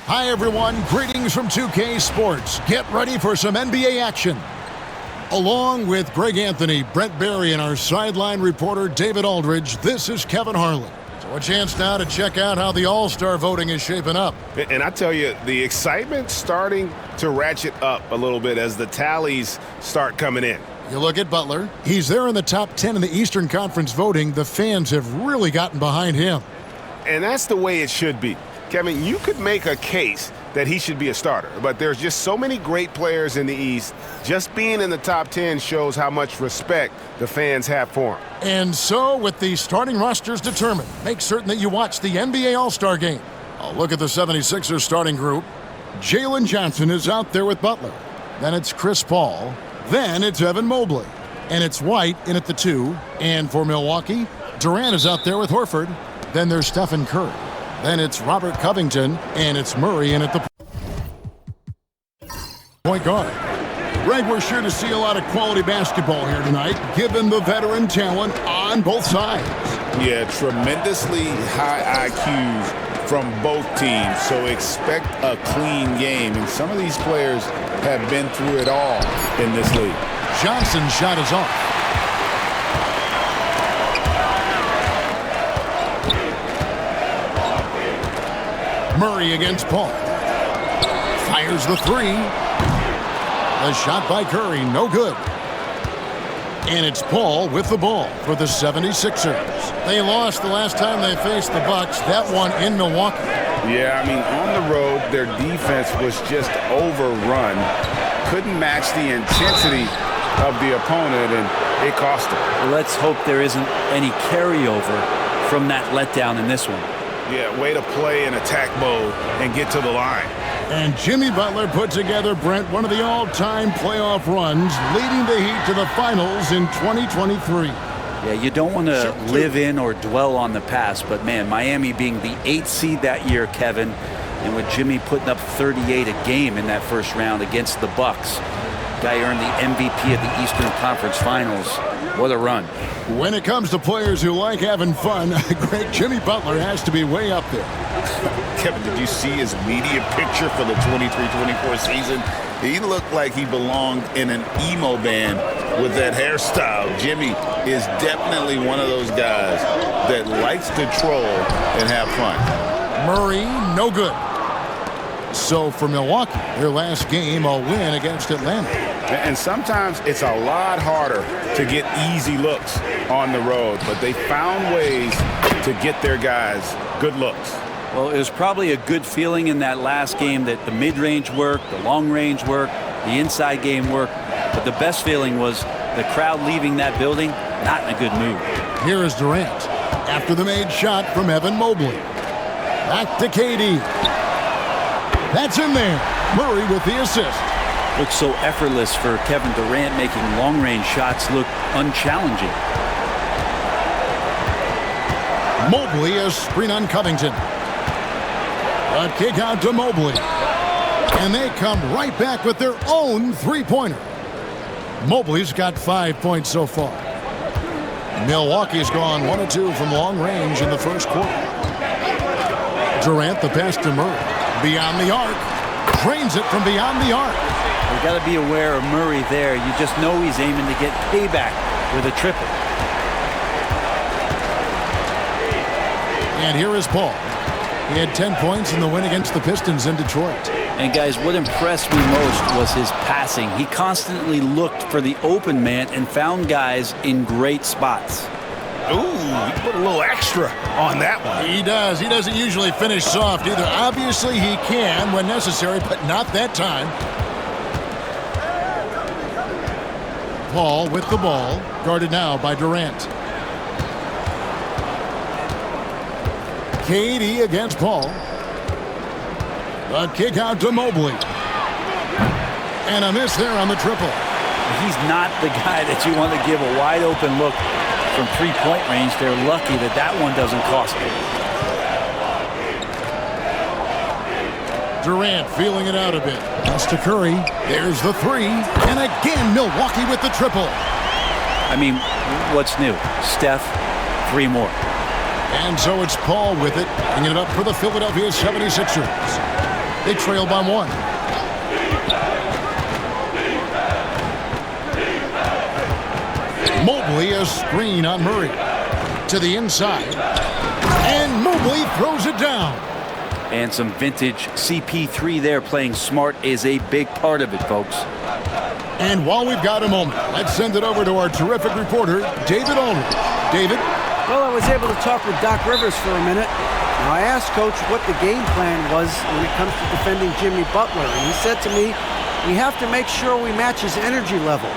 Hi, everyone. Greetings from 2K Sports. Get ready for some NBA action. Along with Greg Anthony, Brent Barry, and our sideline reporter, David Aldridge, this is Kevin Harlan. So a chance now to check out how the All-Star voting is shaping up. And I tell you, the excitement's starting to ratchet up a little bit as the tallies start coming in. You look at Butler. He's there in the top 10 in the Eastern Conference voting. The fans have really gotten behind him. And that's the way it should be. Kevin, you could make a case that he should be a starter, but there's just so many great players in the East. Just being in the top 10 shows how much respect the fans have for him. And so, with the starting rosters determined, make certain that you watch the NBA All-Star Game. I'll look at the 76ers starting group. Jalen Johnson is out there with Butler. Then it's Chris Paul. Then it's Evan Mobley. And it's White in at the 2. And for Milwaukee, Durant is out there with Horford. Then there's Stephen Curry. Then it's Robert Covington, and it's Murray in at the point guard. Greg, we're sure to see a lot of quality basketball here tonight, given the veteran talent on both sides. Yeah, tremendously high IQs from both teams, so expect a clean game. And some of these players have been through it all in this league. Johnson's shot is off. Murray against Paul. Fires the 3. The shot by Curry, no good. And it's Paul with the ball for the 76ers. They lost the last time they faced the Bucks, that one in Milwaukee. Yeah, I mean, on the road, their defense was just overrun. Couldn't match the intensity of the opponent, and it cost them. Well, let's hope there isn't any carryover from that letdown in this one. Yeah, way to play in attack mode and get to the line. And Jimmy Butler put together, Brent, one of the all-time playoff runs, leading the Heat to the finals in 2023. Yeah, you don't want to live in or dwell on the past, but, man, Miami being the 8th seed that year, Kevin, and with Jimmy putting up 38 a game in that first round against the Bucks. Guy earned the MVP of the Eastern Conference Finals. What a run. When it comes to players who like having fun, great Jimmy Butler has to be way up there. Kevin, did you see his media picture for the 23-24 season? He looked like he belonged in an emo band with that hairstyle. Jimmy is definitely one of those guys that likes to troll and have fun. Murray, no good. So for Milwaukee, their last game, a win against Atlanta. And sometimes it's a lot harder to get easy looks on the road, but they found ways to get their guys good looks. Well, it was probably a good feeling in that last game that the mid-range worked, the long-range worked, the inside game worked, but the best feeling was the crowd leaving that building not in a good mood. Here is Durant after the made shot from Evan Mobley. Back to KD. That's in there. Murray with the assist. Looks so effortless for Kevin Durant, making long-range shots look unchallenging. Mobley, a screen on Covington. A kick out to Mobley. And they come right back with their own three-pointer. Mobley's got 5 points so far. Milwaukee's gone 1 of 2 from long range in the first quarter. Durant, the pass to Murray. Beyond the arc. Drains it from beyond the arc. You got to be aware of Murray there. You just know he's aiming to get payback with a triple. And here is Paul. He had 10 points in the win against the Pistons in Detroit. And guys, what impressed me most was his passing. He constantly looked for the open man and found guys in great spots. Ooh, he put a little extra on that one. He does. He doesn't usually finish soft either. Obviously, he can when necessary, but not that time. Paul with the ball, guarded now by Durant. KD against Paul. A kick out to Mobley. And a miss there on the triple. He's not the guy that you want to give a wide open look from three-point range. They're lucky that that one doesn't cost them. Durant feeling it out a bit. Pass to Curry. There's the three. And again, Milwaukee with the triple. I mean, what's new? Steph, 3 more. And so it's Paul with it, bringing it up for the Philadelphia 76ers. They trail by 1. Mobley, a screen on Murray. To the inside. And Mobley throws it down. And some vintage CP3 there. Playing smart is a big part of it, folks. And while we've got a moment, let's send it over to our terrific reporter, David Aldridge. David? Well, I was able to talk with Doc Rivers for a minute. Now, I asked Coach what the game plan was when it comes to defending Jimmy Butler. And he said to me, we have to make sure we match his energy level.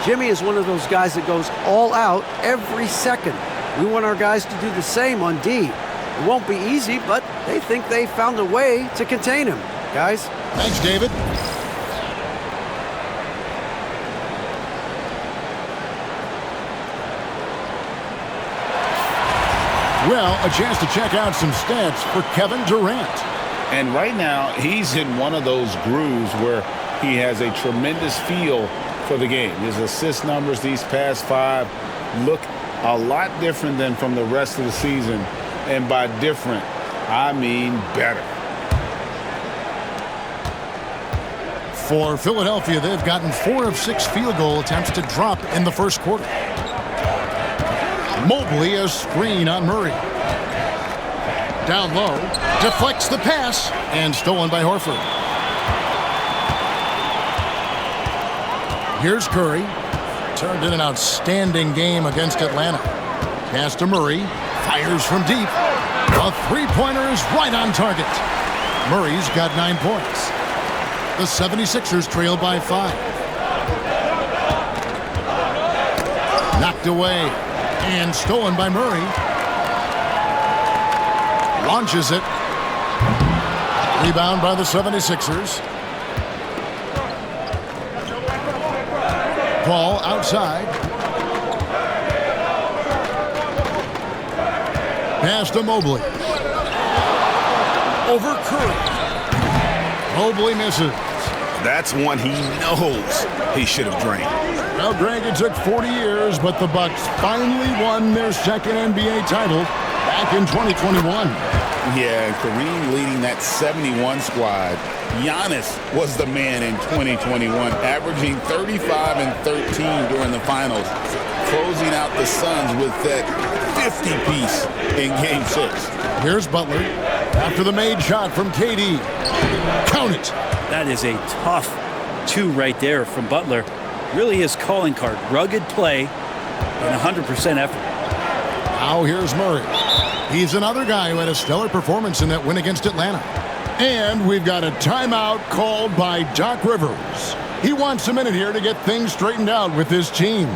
Jimmy is one of those guys that goes all out every second. We want our guys to do the same on D. It won't be easy, but they think they found a way to contain him. Guys? Thanks, David. Well, a chance to check out some stats for Kevin Durant. And right now, he's in one of those grooves where he has a tremendous feel for the game. His assist numbers these past 5 look a lot different than from the rest of the season. And by different, I mean better. For Philadelphia, they've gotten 4 of 6 field goal attempts to drop in the first quarter. Mobley, a screen on Murray. Down low, deflects the pass, and stolen by Horford. Here's Curry. Turned in an outstanding game against Atlanta. Pass to Murray. Fires from deep. A three-pointer is right on target. Murray's got 9 points. The 76ers trail by 5. Knocked away. And stolen by Murray. Launches it. Rebound by the 76ers. Paul outside. Pass to Mobley. Over Curry. Mobley misses. That's one he knows he should have drained. Well, Greg, it took 40 years, but the Bucks finally won their second NBA title back in 2021. Yeah, and Kareem leading that 71 squad. Giannis was the man in 2021, averaging 35 and 13 during the finals, closing out the Suns with that 50-piece in Game 6. Here's Butler after the made shot from KD. Count it. That is a tough 2 right there from Butler. Really his calling card. Rugged play and 100% effort. Now here's Murray. He's another guy who had a stellar performance in that win against Atlanta. And we've got a timeout called by Doc Rivers. He wants a minute here to get things straightened out with his team.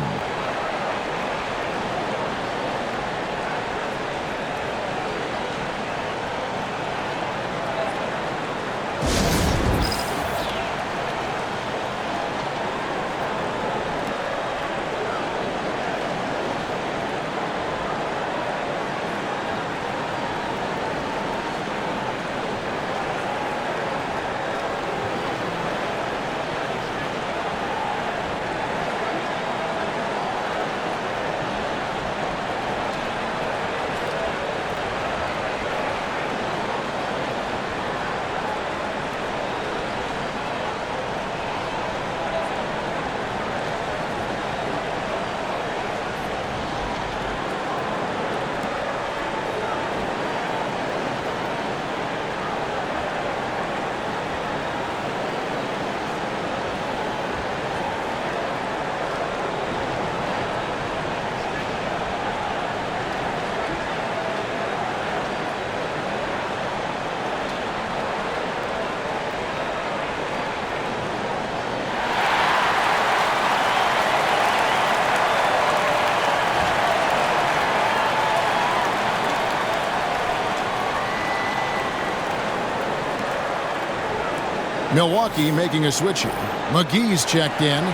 Milwaukee making a switch here. McGee's checked in.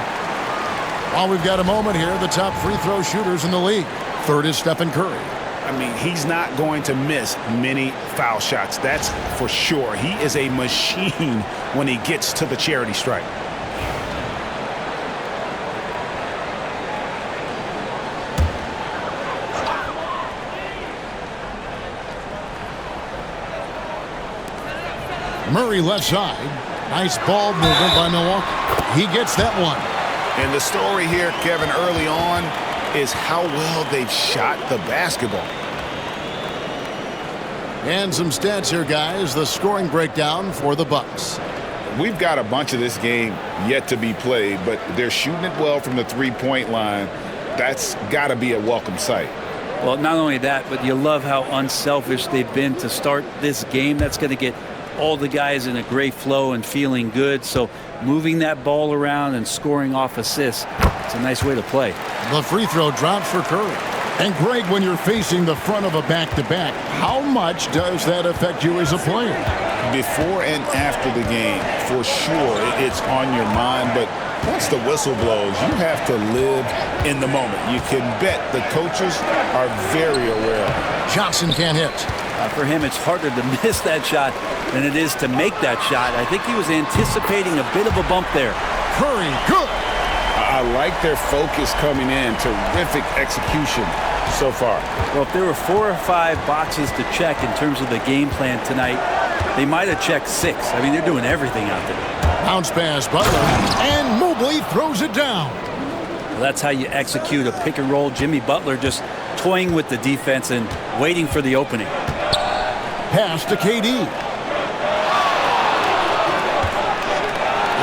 While we've got a moment here, the top free throw shooters in the league. Third is Stephen Curry. I mean, he's not going to miss many foul shots. That's for sure. He is a machine when he gets to the charity stripe. Murray left side. Nice ball movement by Milwaukee. He gets that one. And the story here, Kevin, early on is how well they've shot the basketball. And some stats here, guys. The scoring breakdown for the Bucks. We've got a bunch of this game yet to be played, but they're shooting it well from the three-point line. That's got to be a welcome sight. Well, not only that, but you love how unselfish they've been to start this game. That's going to get all the guys in a great flow and feeling good. So moving that ball around and scoring off assists, it's a nice way to play. The free throw drops for Curry. And Greg, when you're facing the front of a back-to-back, how much does that affect you as a player? Before and after the game, for sure, it's on your mind. But once the whistle blows, you have to live in the moment. You can bet the coaches are very aware of it. Johnson can't hit. For him, it's harder to miss that shot than it is to make that shot. I think he was anticipating a bit of a bump there. Curry, good. I like their focus coming in. Terrific execution so far. Well, if there were 4 or 5 boxes to check in terms of the game plan tonight, they might have checked 6. I mean, they're doing everything out there. Bounce pass, Butler, and Mobley throws it down. Well, that's how you execute a pick and roll. Jimmy Butler just toying with the defense and waiting for the opening. Pass to KD.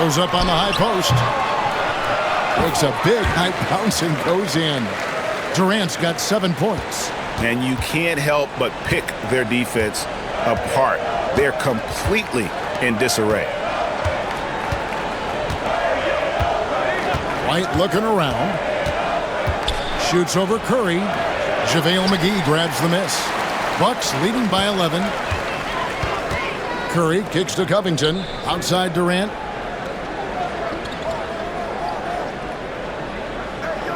Goes up on the high post. Takes a big high bounce and goes in. Durant's got 7 points. And you can't help but pick their defense apart. They're completely in disarray. White looking around. Shoots over Curry. JaVale McGee grabs the miss. Bucks leading by 11. Curry kicks to Covington. Outside Durant.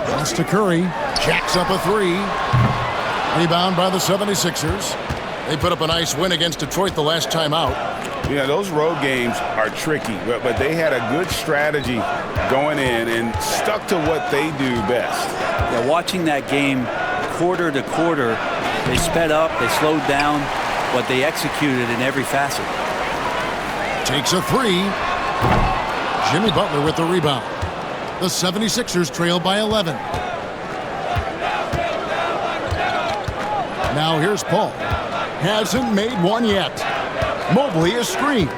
Pass to Curry. Jacks up a 3. Rebound by the 76ers. They put up a nice win against Detroit the last time out. Yeah, those road games are tricky, but they had a good strategy going in and stuck to what they do best. Yeah, watching that game quarter to quarter, they sped up, they slowed down, but they executed in every facet. Takes a 3. Jimmy Butler with the rebound. The 76ers trail by 11. Now here's Paul. Hasn't made one yet. Mobley is screened.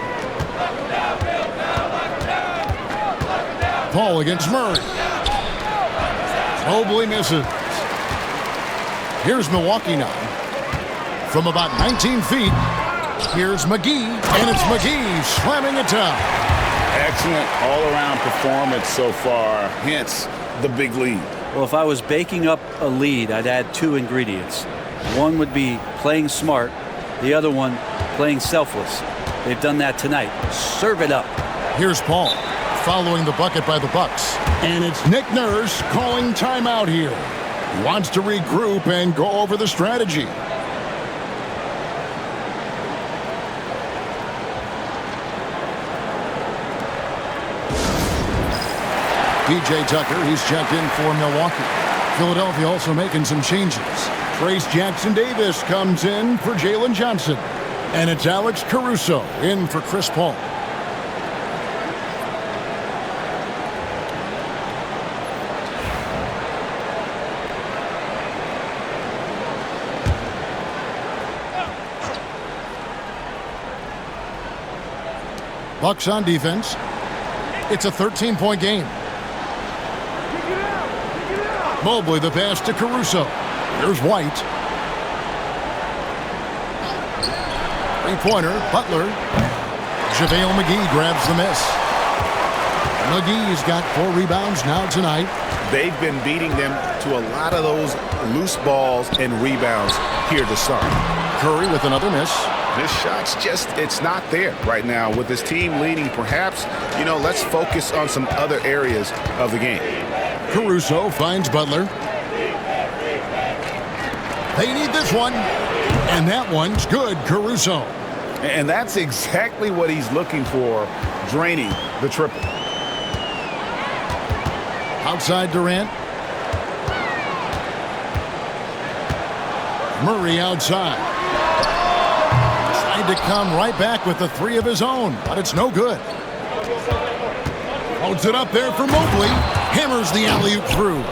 Paul against Murray. Mobley misses. Here's Milwaukee now. From about 19 feet, here's McGee, and it's McGee slamming it down. Excellent all-around performance so far, hence the big lead. Well, if I was baking up a lead, I'd add 2 ingredients. One would be playing smart, the other one playing selfless. They've done that tonight. Serve it up. Here's Paul following the bucket by the Bucks. And it's Nick Nurse calling timeout here. He wants to regroup and go over the strategy. PJ Tucker, he's checked in for Milwaukee. Philadelphia also making some changes. Trace Jackson-Davis comes in for Jalen Johnson. And it's Alex Caruso in for Chris Paul. Bucks on defense. It's a 13-point game. Mobley the pass to Caruso. Here's White. Three-pointer, Butler. JaVale McGee grabs the miss. McGee's got 4 rebounds now tonight. They've been beating them to a lot of those loose balls and rebounds here to start. Curry with another miss. This shot's just, it's not there right now. With this team leading, perhaps, let's focus on some other areas of the game. Caruso finds Butler. They need this one. And that one's good, Caruso. And that's exactly what he's looking for, draining the triple. Outside Durant. Murray outside. Tried to come right back with the three of his own, but it's no good. Holds it up there for Mobley. Hammers the alley-oop through.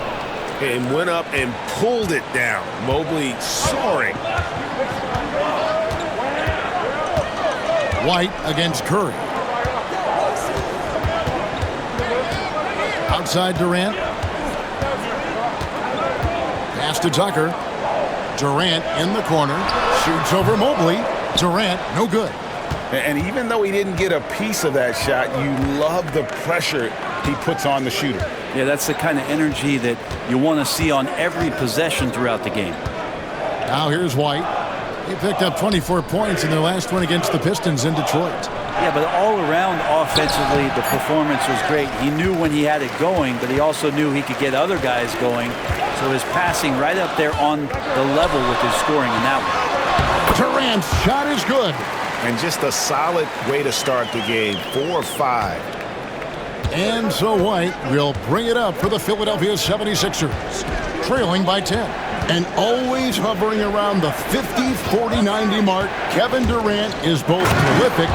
And went up and pulled it down. Mobley soaring. White against Curry. Outside Durant. Pass to Tucker. Durant in the corner. Shoots over Mobley. Durant, no good. And even though he didn't get a piece of that shot, you love the pressure he puts on the shooter. Yeah, that's the kind of energy that you want to see on every possession throughout the game. Now here's White. He picked up 24 points in their last one against the Pistons in Detroit. Yeah, but all around offensively, the performance was great. He knew when he had it going, but he also knew he could get other guys going. So his passing right up there on the level with his scoring in that one. Durant's shot is good. And just a solid way to start the game. 4 of 5. And so White will bring it up for the Philadelphia 76ers, trailing by 10. And always hovering around the 50, 40, 90 mark, Kevin Durant is both prolific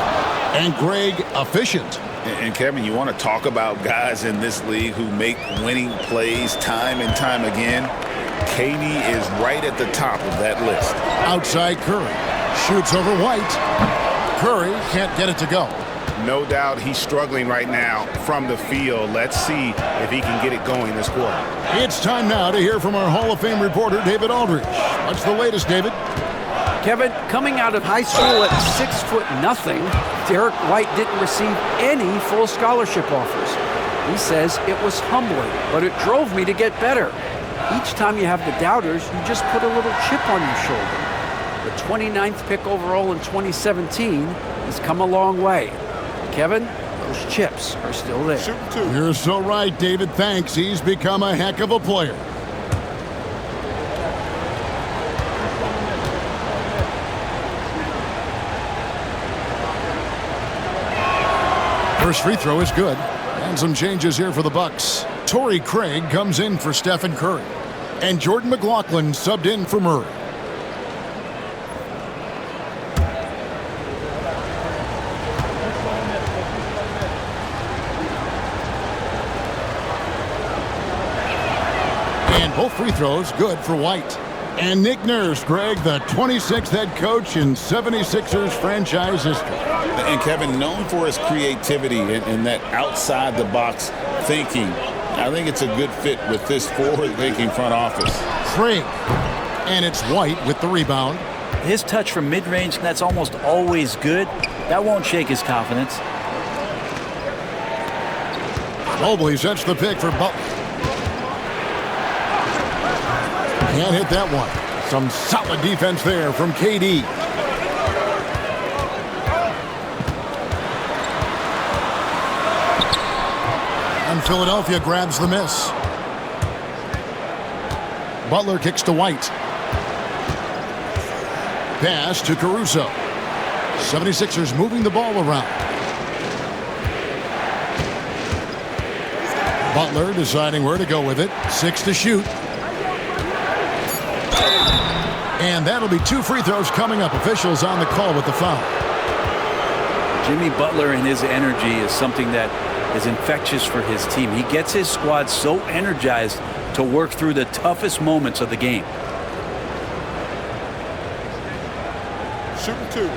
and, Greg, efficient. And Kevin, you want to talk about guys in this league who make winning plays time and time again? KD is right at the top of that list. Outside Curry. Shoots over White. Curry can't get it to go. No doubt he's struggling right now from the field. Let's see if he can get it going this quarter. It's time now to hear from our Hall of Fame reporter, David Aldridge. What's the latest, David? Kevin, coming out of high school at 6'0", Derek White didn't receive any full scholarship offers. He says it was humbling, but it drove me to get better. Each time you have the doubters, you just put a little chip on your shoulder. The 29th pick overall in 2017 has come a long way. Kevin, those chips are still there. You're so right, David. Thanks. He's become a heck of a player. First free throw is good. And some changes here for the Bucks. Torrey Craig comes in for Stephen Curry. And Jordan McLaughlin subbed in for Murray. And both free throws good for White. And Nick Nurse, Greg, the 26th head coach in 76ers franchise history. And Kevin, known for his creativity and that outside-the-box thinking, I think it's a good fit with this forward-thinking front office. Craig. And it's White with the rebound. His touch from mid-range, that's almost always good. That won't shake his confidence. Mobley sets the pick for Butler. Can't hit that one. Some solid defense there from KD. And Philadelphia grabs the miss. Butler kicks to White. Pass to Caruso. 76ers moving the ball around. Butler deciding where to go with it. 6 to shoot. And that'll be 2 free throws coming up. Officials on the call with the foul. Jimmy Butler and his energy is something that is infectious for his team. He gets his squad so energized to work through the toughest moments of the game. Shooting 2.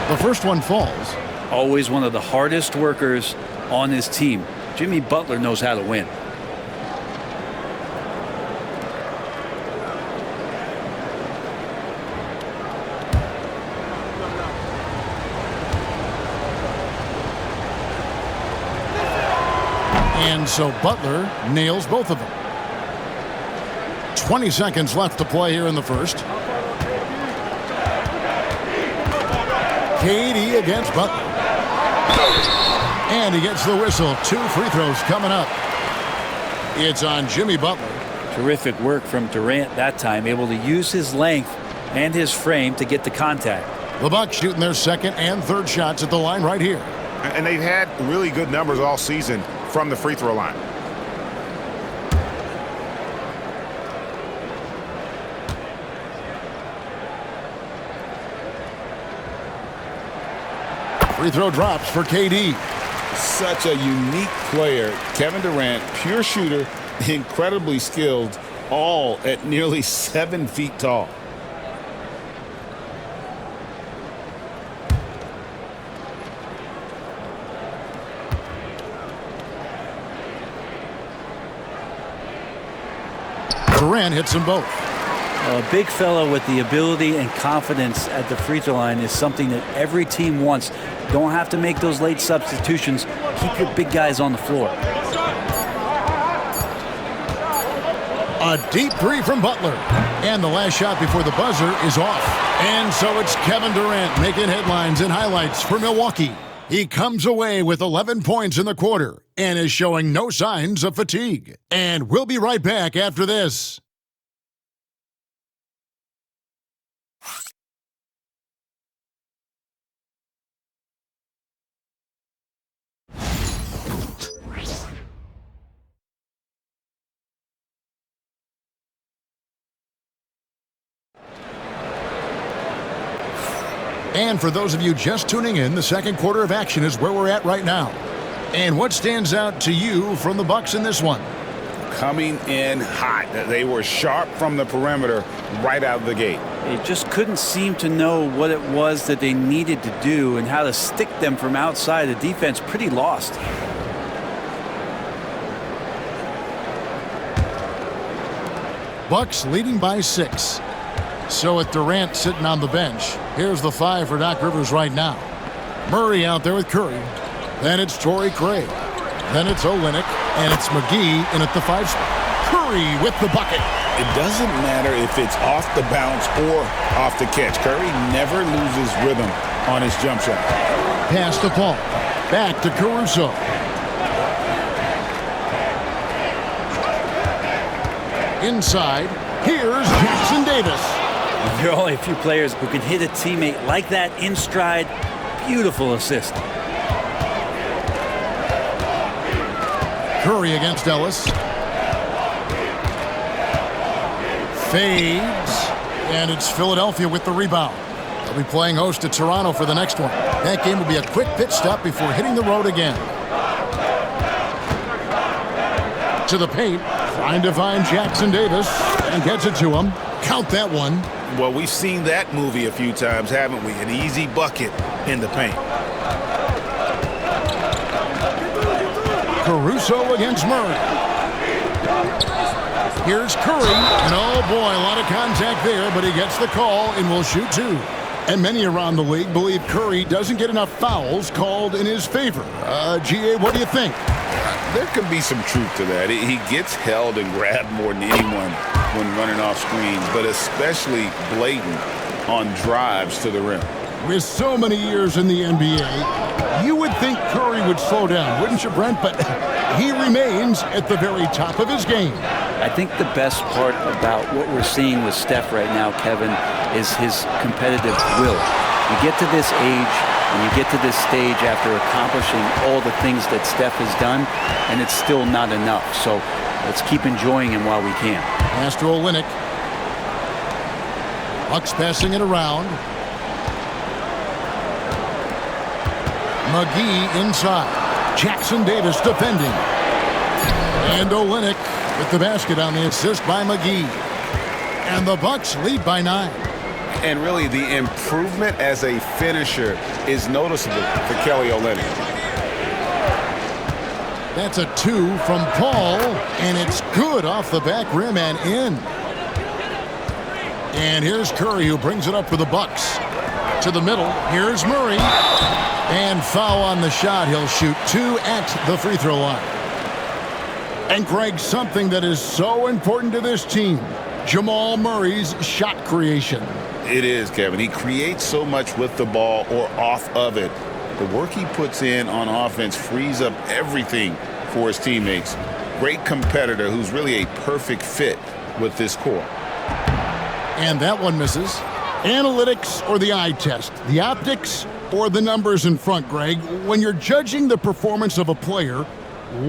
The first one falls. Always one of the hardest workers on his team. Jimmy Butler knows how to win. And so Butler nails both of them. 20 seconds left to play here in the first. KD against Butler. And he gets the whistle. 2 free throws coming up. It's on Jimmy Butler. Terrific work from Durant that time, able to use his length and his frame to get the contact. The Bucks shooting their second and third shots at the line right here. And they've had really good numbers all season from the free throw line. Free throw drops for KD. Such a unique player. Kevin Durant, pure shooter, incredibly skilled, all at nearly 7 feet tall. Durant hits them both. A big fella with the ability and confidence at the free throw line is something that every team wants. Don't have to make those late substitutions. Keep your big guys on the floor. A deep three from Butler. And the last shot before the buzzer is off. And so it's Kevin Durant making headlines and highlights for Milwaukee. He comes away with 11 points in the quarter and is showing no signs of fatigue. And we'll be right back after this. And for those of you just tuning in, the second quarter of action is where we're at right now. And what stands out to you from the Bucks in this one? Coming in hot. They were sharp from the perimeter right out of the gate. They just couldn't seem to know what it was that they needed to do and how to stick them from outside. The defense pretty lost. Bucks leading by 6. So with Durant sitting on the bench, here's the 5 for Doc Rivers right now. Murray out there with Curry. Then it's Torrey Craig. Then it's Olynyk, and it's McGee in at the 5 spot. Curry with the bucket. It doesn't matter if it's off the bounce or off the catch. Curry never loses rhythm on his jump shot. Pass to Paul. Back to Caruso. Inside, here's Jackson Davis. There are only a few players who can hit a teammate like that in stride. Beautiful assist. Curry against Ellis. Fades. And it's Philadelphia with the rebound. They'll be playing host to Toronto for the next one. That game will be a quick pit stop before hitting the road again. To the paint. Trying to find Jackson Davis. And gets it to him. Count that one. Well, we've seen that movie a few times, haven't we? An easy bucket in the paint. Caruso against Murray. Here's Curry. And oh boy, a lot of contact there, but he gets the call and will shoot 2. And many around the league believe Curry doesn't get enough fouls called in his favor. GA, what do you think? There could be some truth to that. He gets held and grabbed more than anyone when running off screens, but especially blatant on drives to the rim. With so many years in the NBA, you would think Curry would slow down, wouldn't you, Brent? But he remains at the very top of his game. I think the best part about what we're seeing with Steph right now, Kevin, is his competitive will. You get to this age and you get to this stage after accomplishing all the things that Steph has done, and it's still not enough. So let's keep enjoying him while we can. Pass to Olynyk. Bucks passing it around. McGee inside. Jackson Davis defending. And Olynyk with the basket on the assist by McGee. And the Bucks lead by 9. And really, the improvement as a finisher is noticeable for Kelly Olynyk. That's a 2 from Paul, and it's good off the back rim and in. And here's Curry, who brings it up for the Bucks. To the middle, here's Murray. And foul on the shot. He'll shoot 2 at the free throw line. And Greg, something that is so important to this team, Jamal Murray's shot creation. It is, Kevin. He creates so much with the ball or off of it. The work he puts in on offense frees up everything for his teammates. Great competitor who's really a perfect fit with this core. And that one misses. Analytics or the eye test? The optics or the numbers in front, Greg? When you're judging the performance of a player,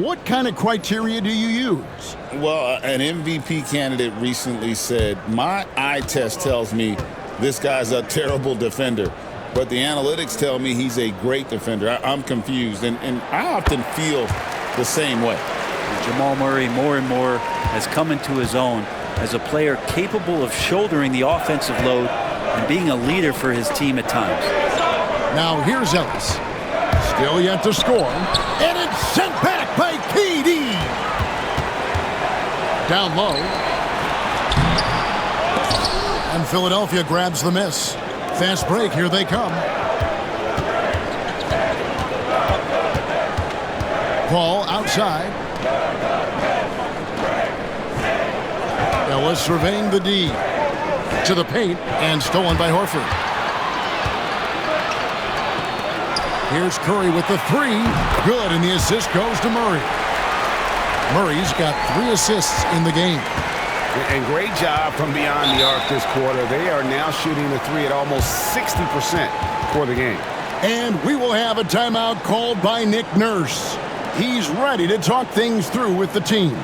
what kind of criteria do you use? Well, an MVP candidate recently said, my eye test tells me this guy's a terrible defender, but the analytics tell me he's a great defender. I'm confused, and I often feel the same way. Jamal Murray more and more has come into his own as a player capable of shouldering the offensive load and being a leader for his team at times. Now here's Ellis. Still yet to score. And it's sent back by KD. Down low. And Philadelphia grabs the miss. Fast break, here they come. Paul outside. Ellis surveying the D. To the paint and stolen by Horford. Here's Curry with the three. Good, and the assist goes to Murray. Murray's got 3 assists in the game. And great job from beyond the arc this quarter. They are now shooting the three at almost 60% for the game. And we will have a timeout called by Nick Nurse. He's ready to talk things through with the team.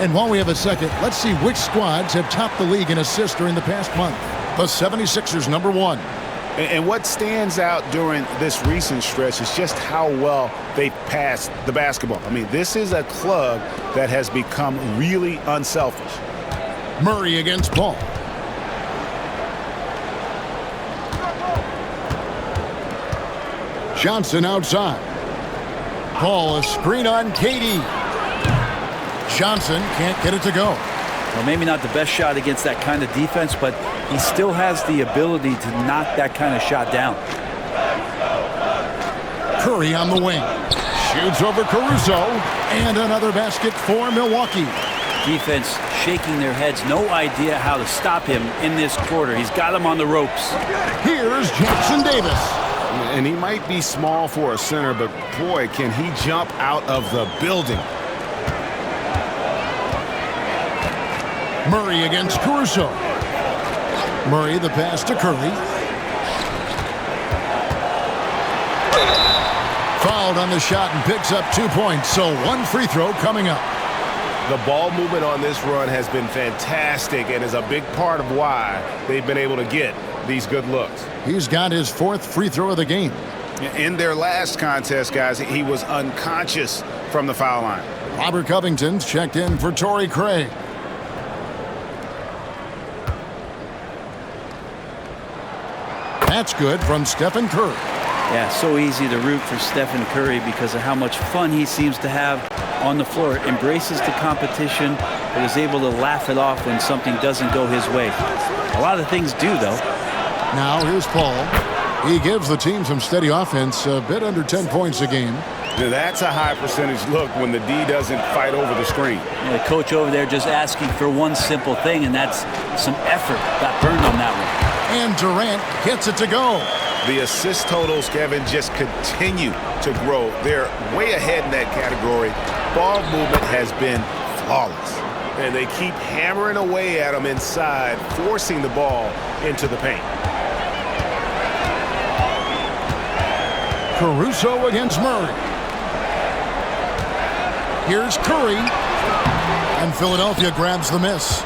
And while we have a second, let's see which squads have topped the league in assists during the past month. The 76ers, number 1. And what stands out during this recent stretch is just how well they passed the basketball. I mean, this is a club that has become really unselfish. Murray against Paul. Johnson outside. Paul, a screen on KD. Johnson can't get it to go. Well, maybe not the best shot against that kind of defense, but he still has the ability to knock that kind of shot down. Curry on the wing. Shoots over Caruso. And another basket for Milwaukee. Defense shaking their heads. No idea how to stop him in this quarter. He's got him on the ropes. Here's Jackson Davis. And he might be small for a center, but boy, can he jump out of the building. Murray against Caruso. Murray the pass to Curry. Fouled on the shot and picks up 2 points. So 1 free throw coming up. The ball movement on this run has been fantastic and is a big part of why they've been able to get these good looks. He's got his 4th free throw of the game. In their last contest, guys, he was unconscious from the foul line. Robert Covington's checked in for Torrey Craig. That's good from Stephen Curry. Yeah, so easy to root for Stephen Curry because of how much fun he seems to have on the floor. Embraces the competition, but is able to laugh it off when something doesn't go his way. A lot of things do, though. Now here's Paul. He gives the team some steady offense, a bit under 10 points a game. Now that's a high percentage look when the D doesn't fight over the screen. Yeah, the coach over there just asking for one simple thing, and that's some effort. Got burned on that one. And Durant gets it to go. The assist totals, Kevin, just continue to grow. They're way ahead in that category. Ball movement has been flawless. And they keep hammering away at them inside, forcing the ball into the paint. Caruso against Murray. Here's Curry. And Philadelphia grabs the miss.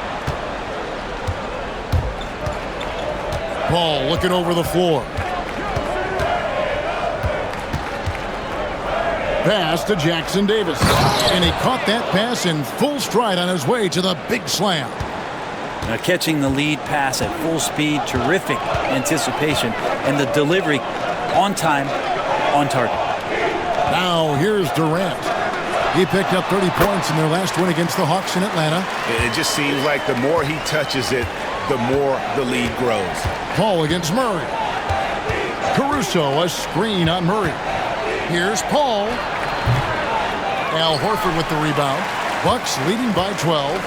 Paul looking over the floor. Pass to Jackson Davis. And he caught that pass in full stride on his way to the big slam. Now catching the lead pass at full speed, terrific anticipation, and the delivery on time, on target. Now here's Durant. He picked up 30 points in their last win against the Hawks in Atlanta. It just seems like the more he touches it, the more the lead grows. Paul against Murray. Caruso, a screen on Murray. Here's Paul. Al Horford with the rebound. Bucks leading by 12.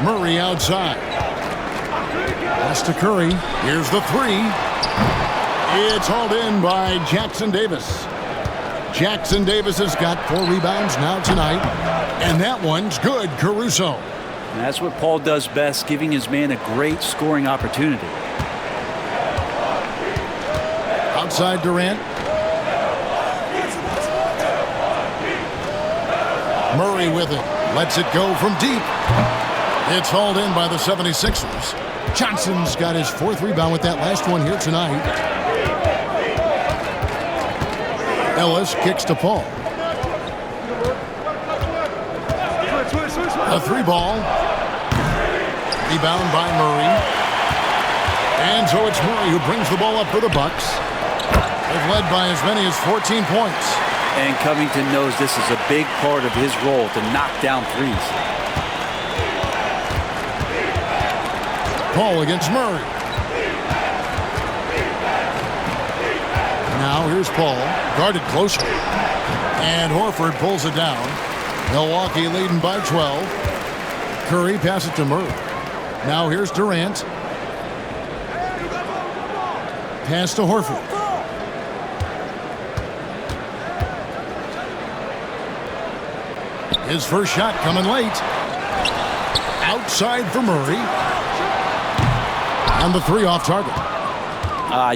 Murray outside. Pass to Curry. Here's the three. It's hauled in by Jackson Davis. Jackson Davis has got 4 rebounds now tonight. And that one's good, Caruso. And that's what Paul does best, giving his man a great scoring opportunity. Outside Durant. Murray with it. Lets it go from deep. It's hauled in by the 76ers. Johnson's got his 4th rebound with that last one here tonight. Ellis kicks to Paul. A 3-ball. Rebound by Murray. And so it's Murray who brings the ball up for the Bucks. They've led by as many as 14 points. And Covington knows this is a big part of his role to knock down threes. Paul against Murray. Now here's Paul, guarded closely. And Horford pulls it down. Milwaukee leading by 12. Curry passes it to Murray. Now here's Durant. Pass to Horford. His first shot coming late. Outside for Murray. And the 3 off target.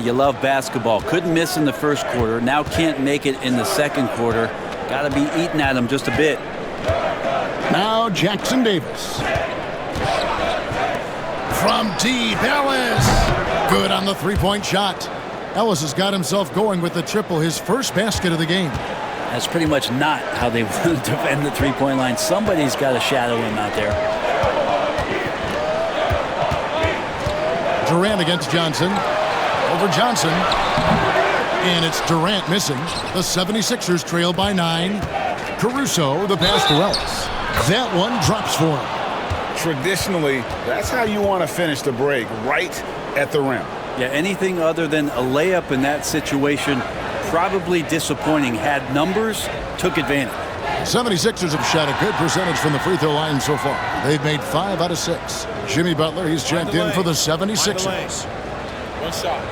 You love basketball. Couldn't miss in the first quarter. Now can't make it in the second quarter. Got to be eating at him just a bit. Now Jackson Davis. From deep, Ellis. Good on the 3-point shot. Ellis has got himself going with the triple, his first basket of the game. That's pretty much not how they want to defend the 3-point line. Somebody's got to shadow him out there. Durant against Johnson. Over Johnson. And it's Durant missing. The 76ers trail by 9. Caruso, the pass to Ellis. That one drops for him. Traditionally, that's how you want to finish the break, right at the rim. Yeah, anything other than a layup in that situation, probably disappointing. Had numbers, took advantage. 76ers have shot a good percentage from the free throw line so far. They've made 5 out of 6. Jimmy Butler, he's checked in for the 76ers. One shot.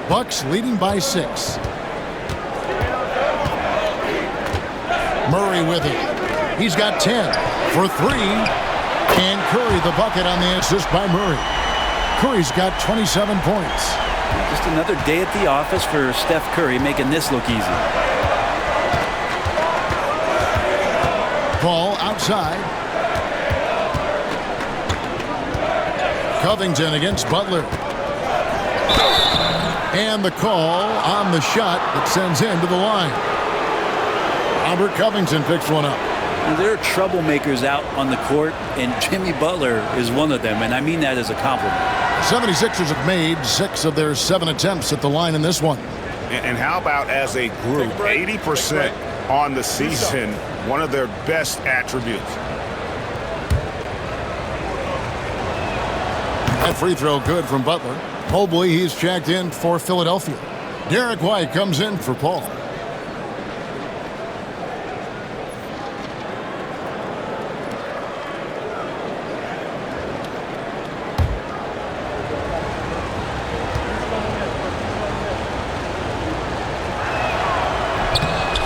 Bucks leading by 6. Murray with it. He's got 10 for 3. And Curry the bucket on the assist by Murray. Curry's got 27 points. Just another day at the office for Steph Curry, making this look easy. Paul outside. Covington against Butler. And the call on the shot that sends him to the line. Robert Covington picks one up. There are troublemakers out on the court, and Jimmy Butler is one of them, and I mean that as a compliment. The 76ers have made 6 of their 7 attempts at the line in this one. And how about as a group, 80% on the season, one of their best attributes. That free throw good from Butler. Mobley, he's checked in for Philadelphia. Derek White comes in for Paul.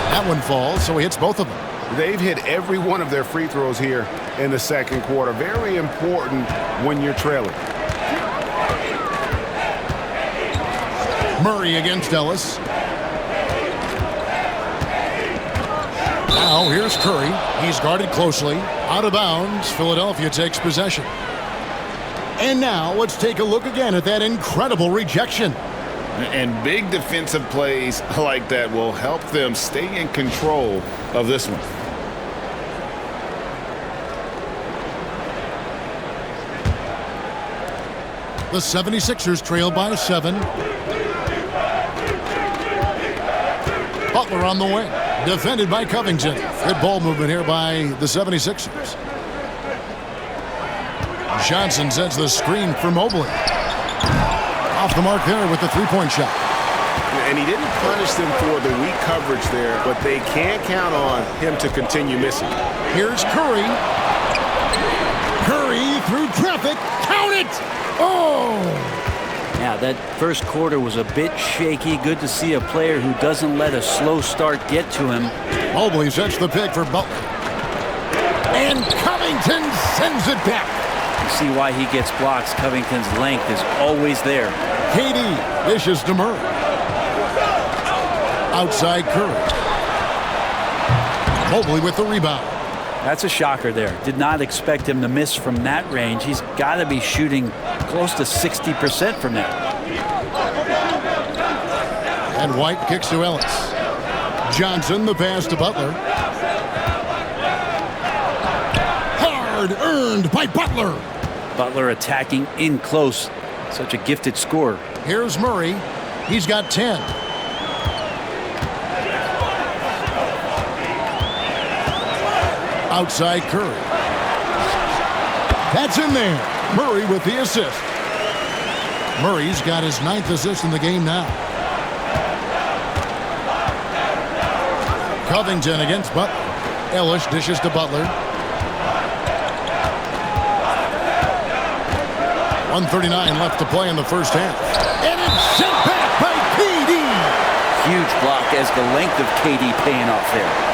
That one falls, so he hits both of them. They've hit every one of their free throws here in the second quarter. Very important when you're trailing. Murray against Ellis. Now here's Curry. He's guarded closely. Out of bounds. Philadelphia takes possession. And now let's take a look again at that incredible rejection. And big defensive plays like that will help them stay in control of this one. The 76ers trail by 7. Butler on the wing. Defended by Covington. Good ball movement here by the 76ers. Johnson sends the screen for Mobley. Off the mark there with the three-point shot. And he didn't punish them for the weak coverage there, but they can't count on him to continue missing. Here's Curry. Curry through traffic. Count it! Oh! Yeah, that first quarter was a bit shaky. Good to see a player who doesn't let a slow start get to him. Mobley sets the pick for Butler. And Covington sends it back. You see why he gets blocks. Covington's length is always there. KD dishes to Murray. Outside Curry. Mobley with the rebound. That's a shocker there. Did not expect him to miss from that range. He's got to be shooting close to 60% from that. And White kicks to Ellis. Johnson, the pass to Butler. Hard earned by Butler. Butler attacking in close. Such a gifted scorer. Here's Murray. He's got 10. Outside Curry. That's in there. Murray with the assist. Murray's got his 9th assist in the game now. Covington against Butler. Ellis dishes to Butler. 1:39 left to play in the first half. And it's sent back by KD. Huge block as the length of KD paying off there.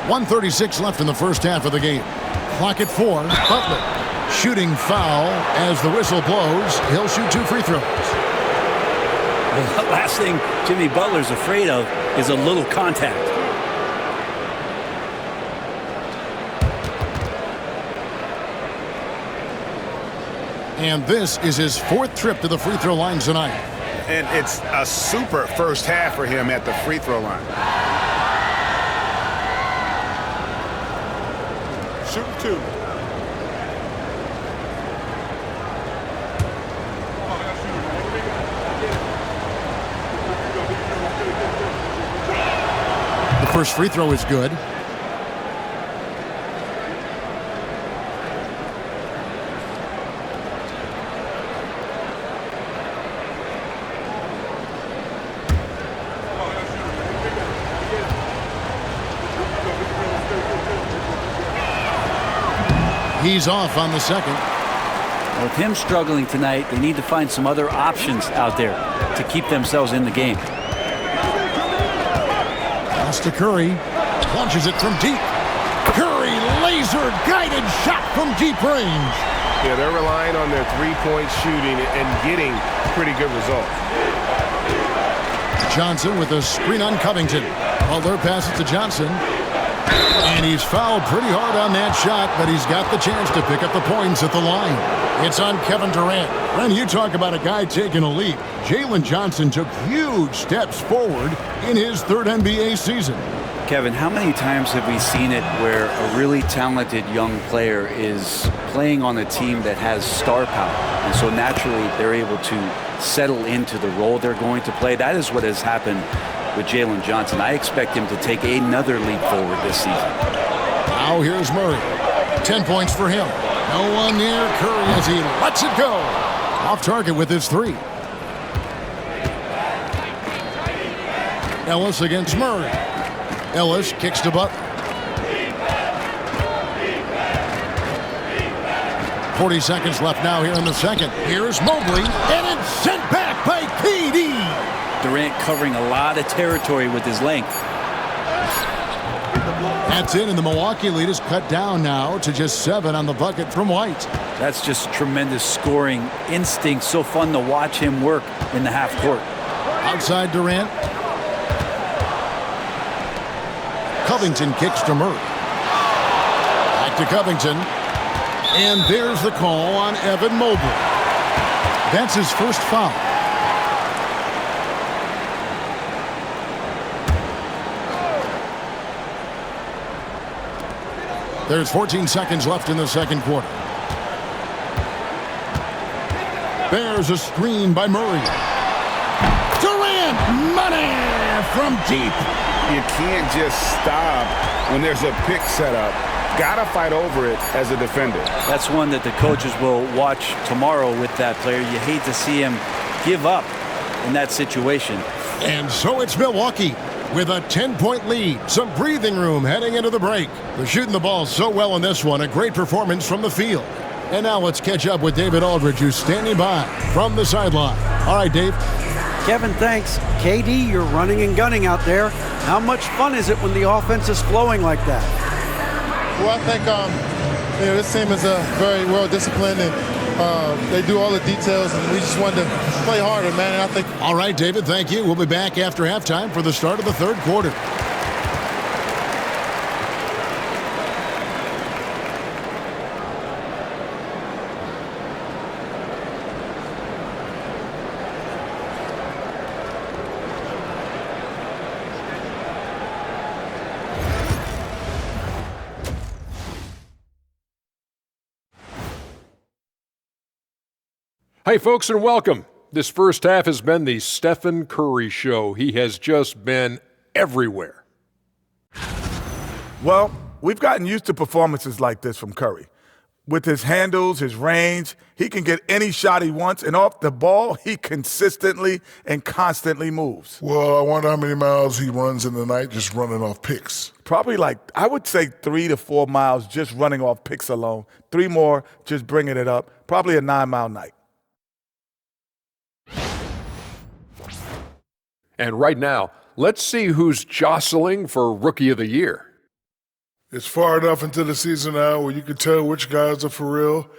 .136 left in the first half of the game. Clock at 4. Butler shooting foul as the whistle blows. He'll shoot 2 free throws. The last thing Jimmy Butler's afraid of is a little contact. And this is his 4th trip to the free throw line tonight. And it's a super first half for him at the free throw line. Shoot 2. The first free throw is good. He's off on the second. With him struggling tonight, they need to find some other options out there to keep themselves in the game. Pass to Curry. Launches it from deep. Curry laser guided shot from deep range. Yeah, they're relying on their three-point shooting and getting pretty good results. Johnson with a screen on Covington. Butler passes to Johnson. And he's fouled pretty hard on that shot, but he's got the chance to pick up the points at the line. It's on Kevin Durant. When you talk about a guy taking a leap, Jalen Johnson took huge steps forward in his 3rd NBA season. Kevin, how many times have we seen it where a really talented young player is playing on a team that has star power, and so naturally they're able to settle into the role they're going to play? That is what has happened with Jalen Johnson. I expect him to take another leap forward this season. Now here's Murray. 10 points for him. No one near Curry as he lets it go. Off target with his 3. Ellis against Murray. Ellis kicks to Butler. 40 seconds left now here in the second. Here's Mobley, and it's sent back by KD. Durant covering a lot of territory with his length. That's in, and the Milwaukee lead is cut down now to just 7 on the bucket from White. That's just tremendous scoring instinct. So fun to watch him work in the half court. Outside Durant. Covington kicks to Murray. Back to Covington. And there's the call on Evan Mobley. That's his first foul. There's 14 seconds left in the second quarter. There's a screen by Murray. Durant, money from deep. You can't just stop when there's a pick set up. Gotta fight over it as a defender. That's one that the coaches will watch tomorrow with that player. You hate to see him give up in that situation. And so it's Milwaukee with a 10-point lead. Some breathing room heading into the break. They're shooting the ball so well in this one. A great performance from the field. And now let's catch up with David Aldridge, who's standing by from the sideline. All right, Dave. Kevin, thanks. KD, you're running and gunning out there. How much fun is it when the offense is flowing like that? Well, I think this team is very well disciplined, and they do all the details, and we just wanted to play harder, man. And I think. All right, David, thank you. We'll be back after halftime for the start of the third quarter. Hey, folks, and welcome. This first half has been the Stephen Curry show. He has just been everywhere. Well, we've gotten used to performances like this from Curry. With his handles, his range, he can get any shot he wants, and off the ball, he consistently and constantly moves. Well, I wonder how many miles he runs in the night just running off picks. Probably I would say 3 to 4 miles just running off picks alone. 3 more just bringing it up. Probably a 9-mile night. And right now, let's see who's jostling for Rookie of the Year. It's far enough into the season now where you can tell which guys are for real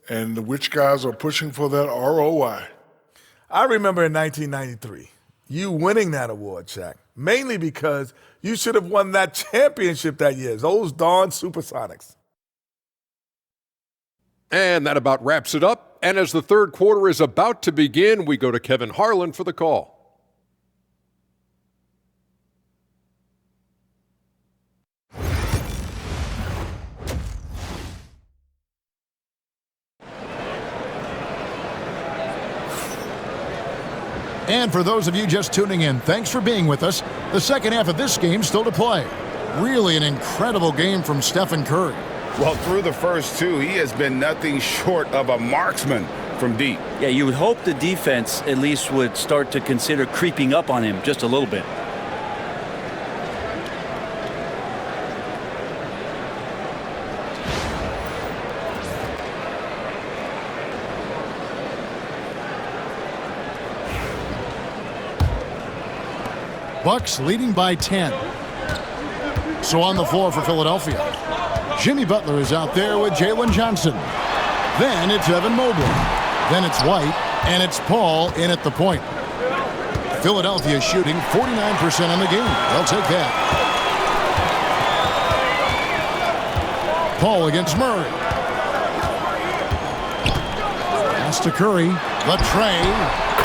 and which guys are pushing for that ROI. I remember in 1993, you winning that award, Shaq, mainly because you should have won that championship that year, those darn Supersonics. And that about wraps it up. And as the third quarter is about to begin, we go to Kevin Harlan for the call. And for those of you just tuning in, thanks for being with us. The second half of this game still to play. Really an incredible game from Stephen Curry. Well, through the first two, he has been nothing short of a marksman from deep. Yeah, you would hope the defense at least would start to consider creeping up on him just a little bit. Bucks leading by 10. So on the floor for Philadelphia, Jimmy Butler is out there with Jalen Johnson. Then it's Evan Mobley. Then it's White, and it's Paul in at the point. Philadelphia shooting 49% on the game. They'll take that. Paul against Murray. Pass to Curry. Latrey.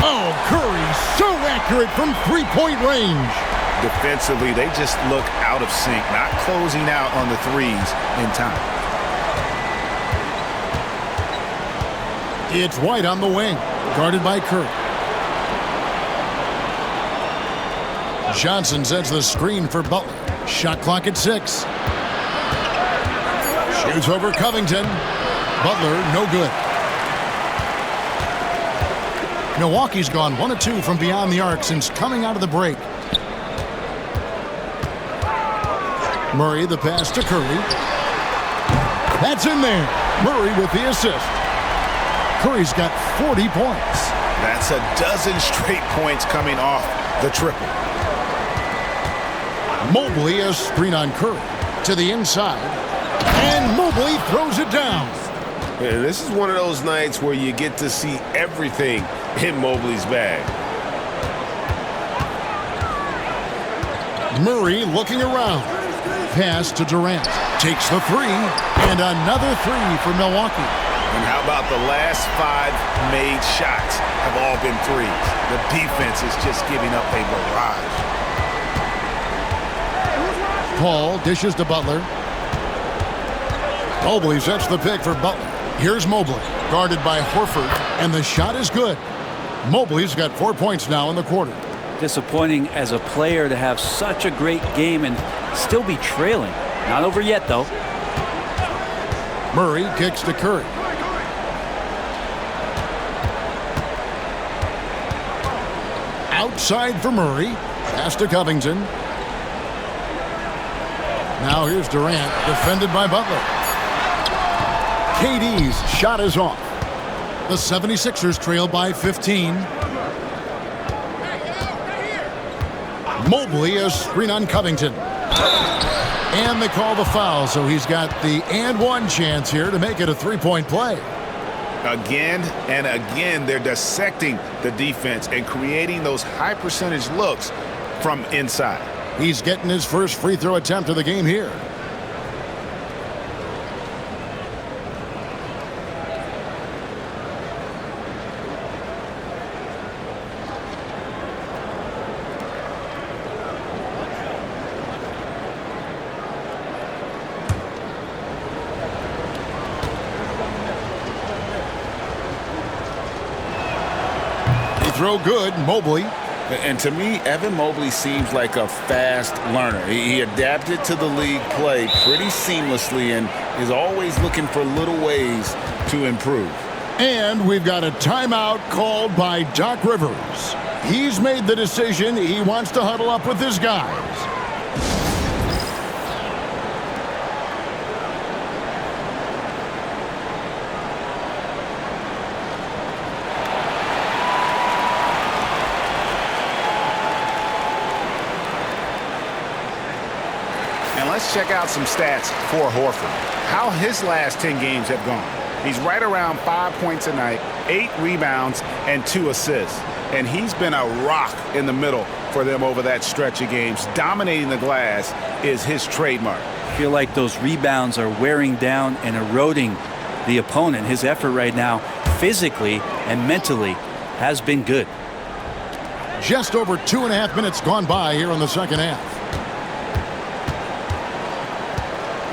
Oh, Curry so accurate from three-point range. Defensively, they just look out of sync, not closing out on the threes in time. It's White on the wing, guarded by Curry. Johnson sets the screen for Butler. Shot clock at 6. Shoots over Covington. Butler, no good. Milwaukee's gone 1 of 2 from beyond the arc since coming out of the break. Murray, the pass to Curry. That's in there. Murray with the assist. Curry's got 40 points. That's a dozen straight points coming off the triple. Mobley a screen on Curry to the inside. And Mobley throws it down. Yeah, this is one of those nights where you get to see everything in Mobley's bag. Murray looking around. Pass to Durant. Takes the 3. And another 3 for Milwaukee. And how about the last 5 made shots have all been threes? The defense is just giving up a barrage. Paul dishes to Butler. Mobley sets the pick for Butler. Here's Mobley, guarded by Horford, and the shot is good. Mobley's got 4 points now in the quarter. Disappointing as a player to have such a great game and still be trailing. Not over yet, though. Murray kicks to Curry. Outside for Murray. Pass to Covington. Now here's Durant, defended by Butler. KD's shot is off. The 76ers trail by 15. Mobley, a screen on Covington. And they call the foul, so he's got the and one chance here to make it a three-point play. Again and again, they're dissecting the defense and creating those high-percentage looks from inside. He's getting his first free throw attempt of the game here. Throw good, Mobley. And to me, Evan Mobley seems like a fast learner. He adapted to the league play pretty seamlessly and is always looking for little ways to improve. And we've got a timeout called by Doc Rivers. He's made the decision he wants to huddle up with his guys. Let's check out some stats for Horford. How his last 10 games have gone. He's right around 5 points a night, 8 rebounds, and 2 assists. And he's been a rock in the middle for them over that stretch of games. Dominating the glass is his trademark. I feel like those rebounds are wearing down and eroding the opponent. His effort right now, physically and mentally, has been good. Just over 2.5 minutes gone by here in the second half.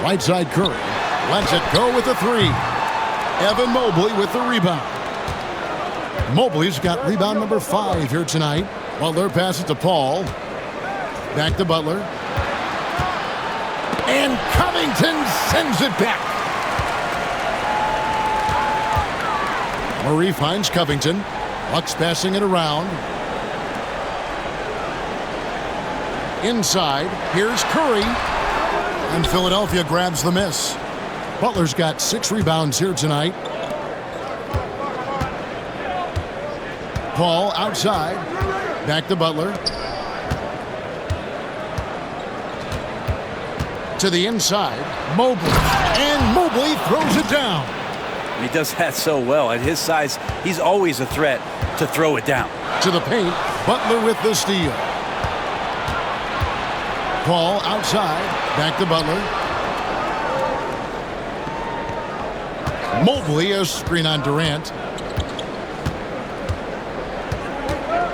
Right side Curry lets it go with a three. Evan Mobley with the rebound. Mobley's got rebound number 5 here tonight. Butler passes to Paul. Back to Butler. And Covington sends it back. Murray finds Covington. Bucks passing it around. Inside, here's Curry. And Philadelphia grabs the miss. Butler's got 6 rebounds here tonight. Paul outside. Back to Butler. To the inside. Mobley. And Mobley throws it down. He does that so well. At his size, he's always a threat to throw it down. To the paint. Butler with the steal. Paul outside. Back to Butler. Mobley, a screen on Durant.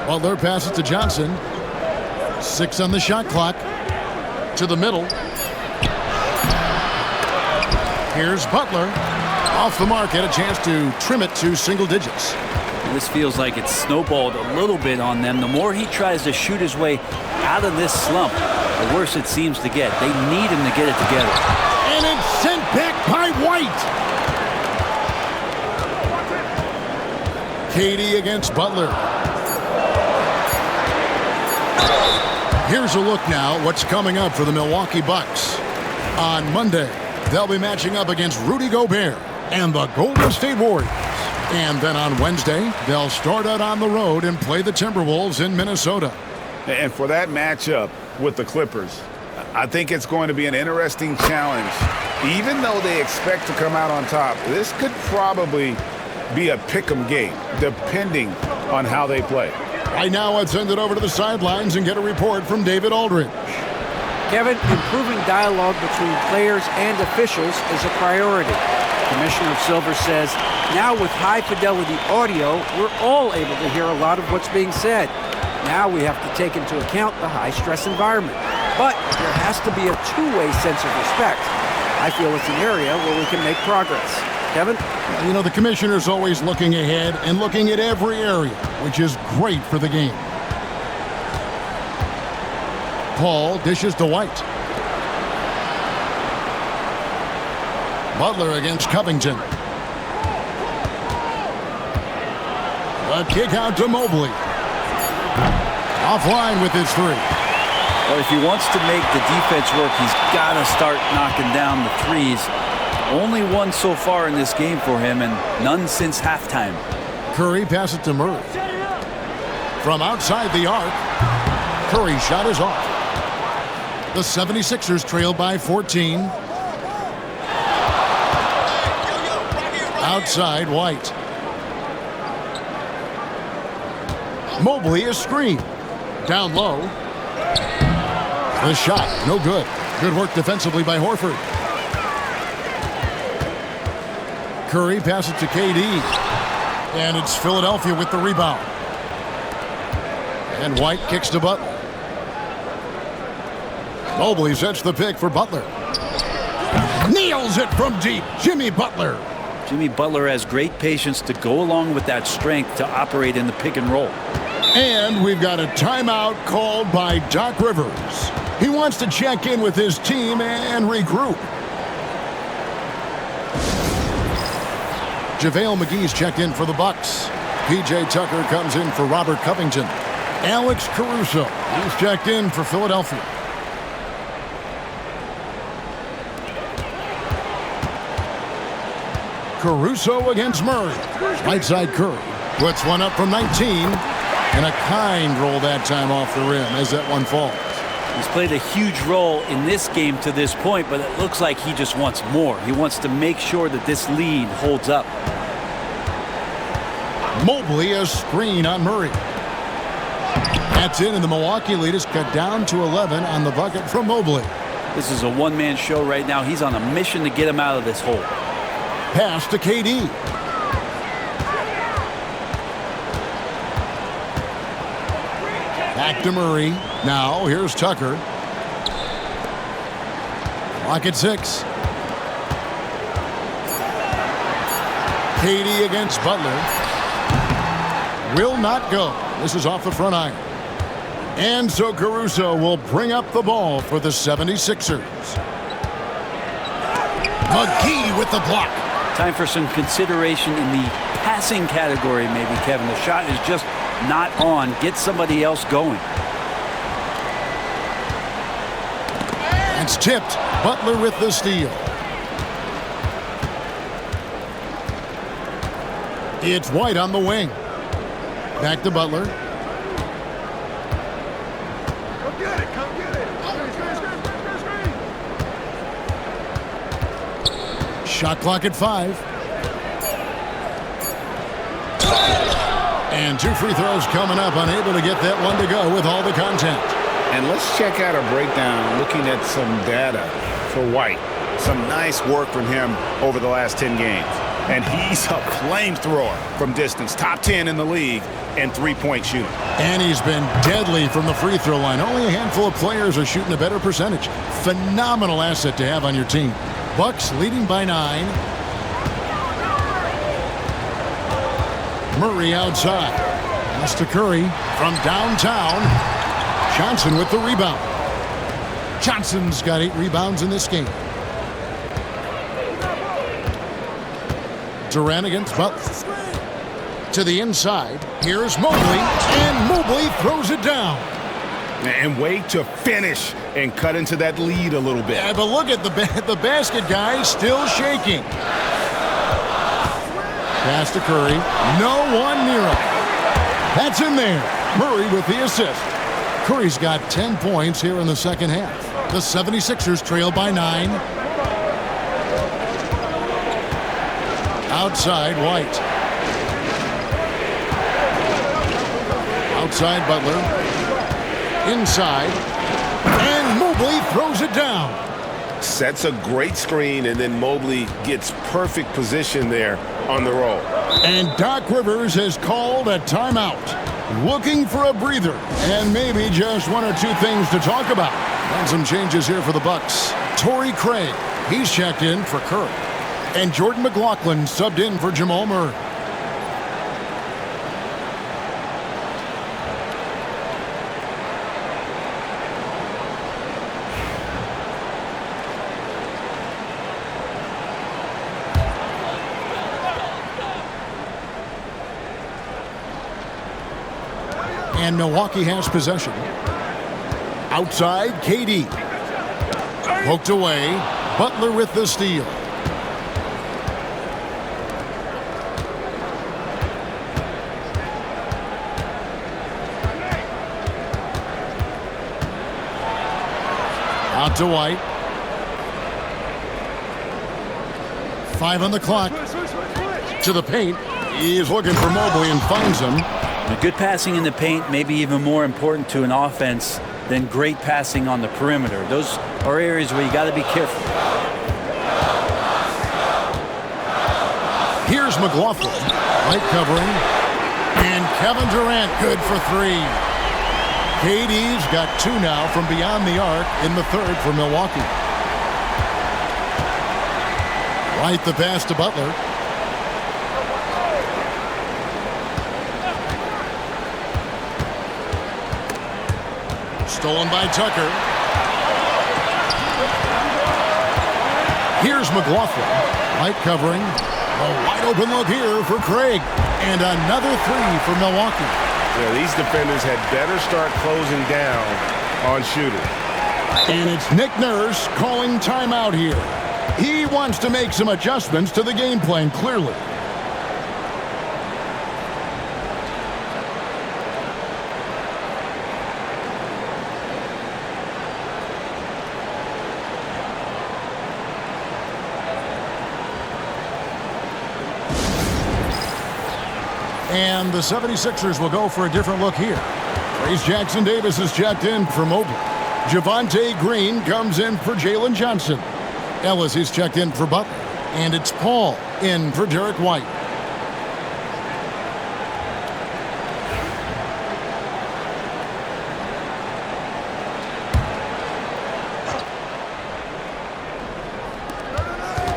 Butler passes to Johnson. 6 on the shot clock. To the middle. Here's Butler. Off the mark, had a chance to trim it to single digits. This feels like it's snowballed a little bit on them. The more he tries to shoot his way out of this slump, the worse it seems to get. They need him to get it together. And it's sent back by White. KD against Butler. Here's a look now what's coming up for the Milwaukee Bucks. On Monday, they'll be matching up against Rudy Gobert and the Golden State Warriors. And then on Wednesday, they'll start out on the road and play the Timberwolves in Minnesota. And for that matchup with the Clippers, I think it's going to be an interesting challenge. Even though they expect to come out on top, this could probably be a pick'em game, depending on how they play. Right now, let's send it over to the sidelines and get a report from David Aldridge. Kevin, improving dialogue between players and officials is a priority. Commissioner Silver says, now with high-fidelity audio, we're all able to hear a lot of what's being said. Now we have to take into account the high-stress environment. But there has to be a two-way sense of respect. I feel it's an area where we can make progress. Kevin? You know, the commissioner's always looking ahead and looking at every area, which is great for the game. Paul dishes to White. Butler against Covington. A kick out to Mobley. Offline with his three. Well, if he wants to make the defense work, he's got to start knocking down the threes. Only one so far in this game for him, and none since halftime. Curry passes it to Murray. From outside the arc, Curry's shot is off. The 76ers trail by 14. Outside, White. Mobley is screened. Down low. The shot, no good. Good work defensively by Horford. Curry passes to KD. And it's Philadelphia with the rebound. And White kicks to Butler. Mobley sets the pick for Butler. Nails it from deep. Jimmy Butler. Jimmy Butler has great patience to go along with that strength to operate in the pick and roll. And we've got a timeout called by Doc Rivers. He wants to check in with his team and regroup. JaVale McGee's checked in for the Bucks. P.J. Tucker comes in for Robert Covington. Alex Caruso, he's checked in for Philadelphia. Caruso against Murray. Right side Curry puts one up from 19. And a kind roll that time off the rim as that one falls. He's played a huge role in this game to this point, but it looks like he just wants more. He wants to make sure that this lead holds up. Mobley a screen on Murray. That's in, and the Milwaukee lead is cut down to 11 on the bucket from Mobley. This is a one-man show right now. He's on a mission to get him out of this hole. Pass to KD. Back to Murray. Now here's Tucker. Clock at 6. KD against Butler. Will not go. This is off the front iron. And so Caruso will bring up the ball for the 76ers. McGee with the block. Time for some consideration in the passing category, maybe, Kevin. The shot is just not on. Get somebody else going. It's tipped. Butler with the steal. It's White on the wing. Back to Butler. Come get it. Come get it. Shot clock at 5. And 2 free throws coming up. Unable to get that one to go with all the content. And let's check out a breakdown looking at some data for White. Some nice work from him over the last 10 games. And he's a flamethrower from distance. Top 10 in the league and three-point shooting. And he's been deadly from the free throw line. Only a handful of players are shooting a better percentage. Phenomenal asset to have on your team. Bucks leading by 9. Murray outside. Pass to Curry from downtown. Johnson with the rebound. Johnson's got 8 rebounds in this game. Durant against Butler. To the inside. Here's Mobley. And Mobley throws it down. And wait to finish and cut into that lead a little bit. Yeah, but look at the basket guy still shaking. Pass to Curry. No one near him. That's in there. Murray with the assist. Curry's got 10 points here in the second half. The 76ers trail by 9. Outside, White. Outside, Butler. Inside. And Mobley throws it down. Sets a great screen, and then Mobley gets perfect position there on the roll. And Doc Rivers has called a timeout. Looking for a breather and maybe just 1 or 2 things to talk about. And some changes here for the Bucks. Torrey Craig He's checked in for Curry. And Jordan McLaughlin subbed in for Jamal Murray. And Milwaukee has possession. Outside, KD. Poked away. Butler with the steal. Out to White. 5 on the clock. To the paint. He's looking for Mobley and finds him. Good passing in the paint may be even more important to an offense than great passing on the perimeter. Those are areas where you got to be careful. Here's McLaughlin. Light covering. And Kevin Durant good for 3. KD's got 2 now from beyond the arc in the third for Milwaukee. Right the pass to Butler. Stolen by Tucker. Here's McLaughlin. Light covering. A wide open look here for Craig. And another 3 for Milwaukee. Yeah, these defenders had better start closing down on shooters. And it's Nick Nurse calling timeout here. He wants to make some adjustments to the game plan, clearly. And the 76ers will go for a different look here. Trace Jackson Davis is checked in for Mobley. Javonte Green comes in for Jalen Johnson. Ellis is checked in for Butler. And it's Paul in for Derek White.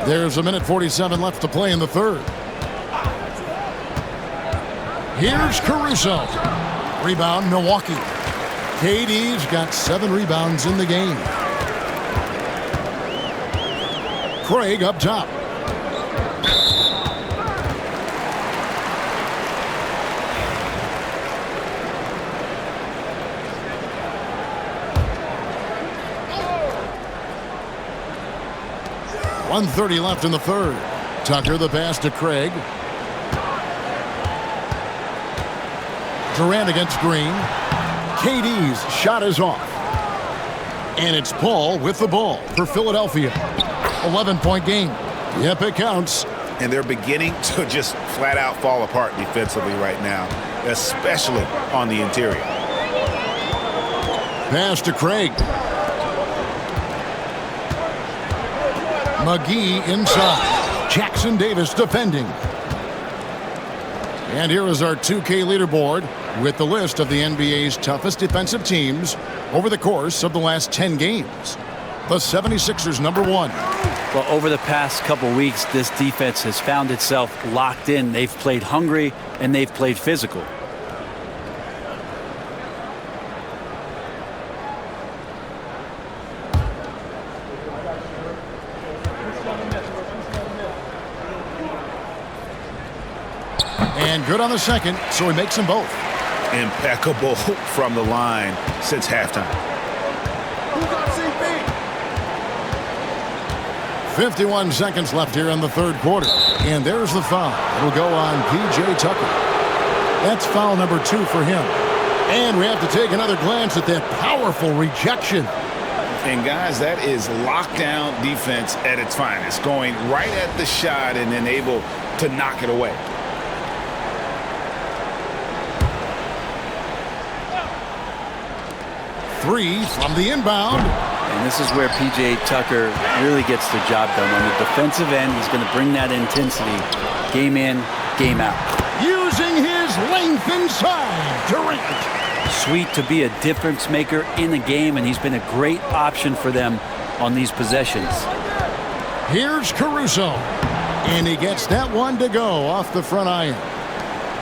There's 1:47 left to play in the third. Here's Caruso. Rebound, Milwaukee. KD's got 7 rebounds in the game. Craig up top. .130 left in the third. Tucker the pass to Craig. Durant against Green. KD's shot is off. And it's Paul with the ball for Philadelphia. 11-point game. Yep, it counts. And they're beginning to just flat out fall apart defensively right now, especially on the interior. Pass to Craig. McGee inside. Jackson Davis defending. And here is our 2K leaderboard with the list of the NBA's toughest defensive teams over the course of the last 10 games. The 76ers #1. Well, over the past couple weeks, this defense has found itself locked in. They've played hungry and they've played physical. And good on the second, so he makes them both. Impeccable from the line since halftime. 51 seconds left here in the third quarter. And there's the foul. It'll go on P.J. Tucker. That's foul number 2 for him. And we have to take another glance at that powerful rejection. And guys, that is lockdown defense at its finest. Going right at the shot and then able to knock it away. Three from the inbound. And this is where P.J. Tucker really gets the job done. On the defensive end, he's going to bring that intensity game in, game out. Using his length inside. Durant. Sweet to be a difference maker in the game, and he's been a great option for them on these possessions. Here's Caruso. And he gets that one to go off the front iron.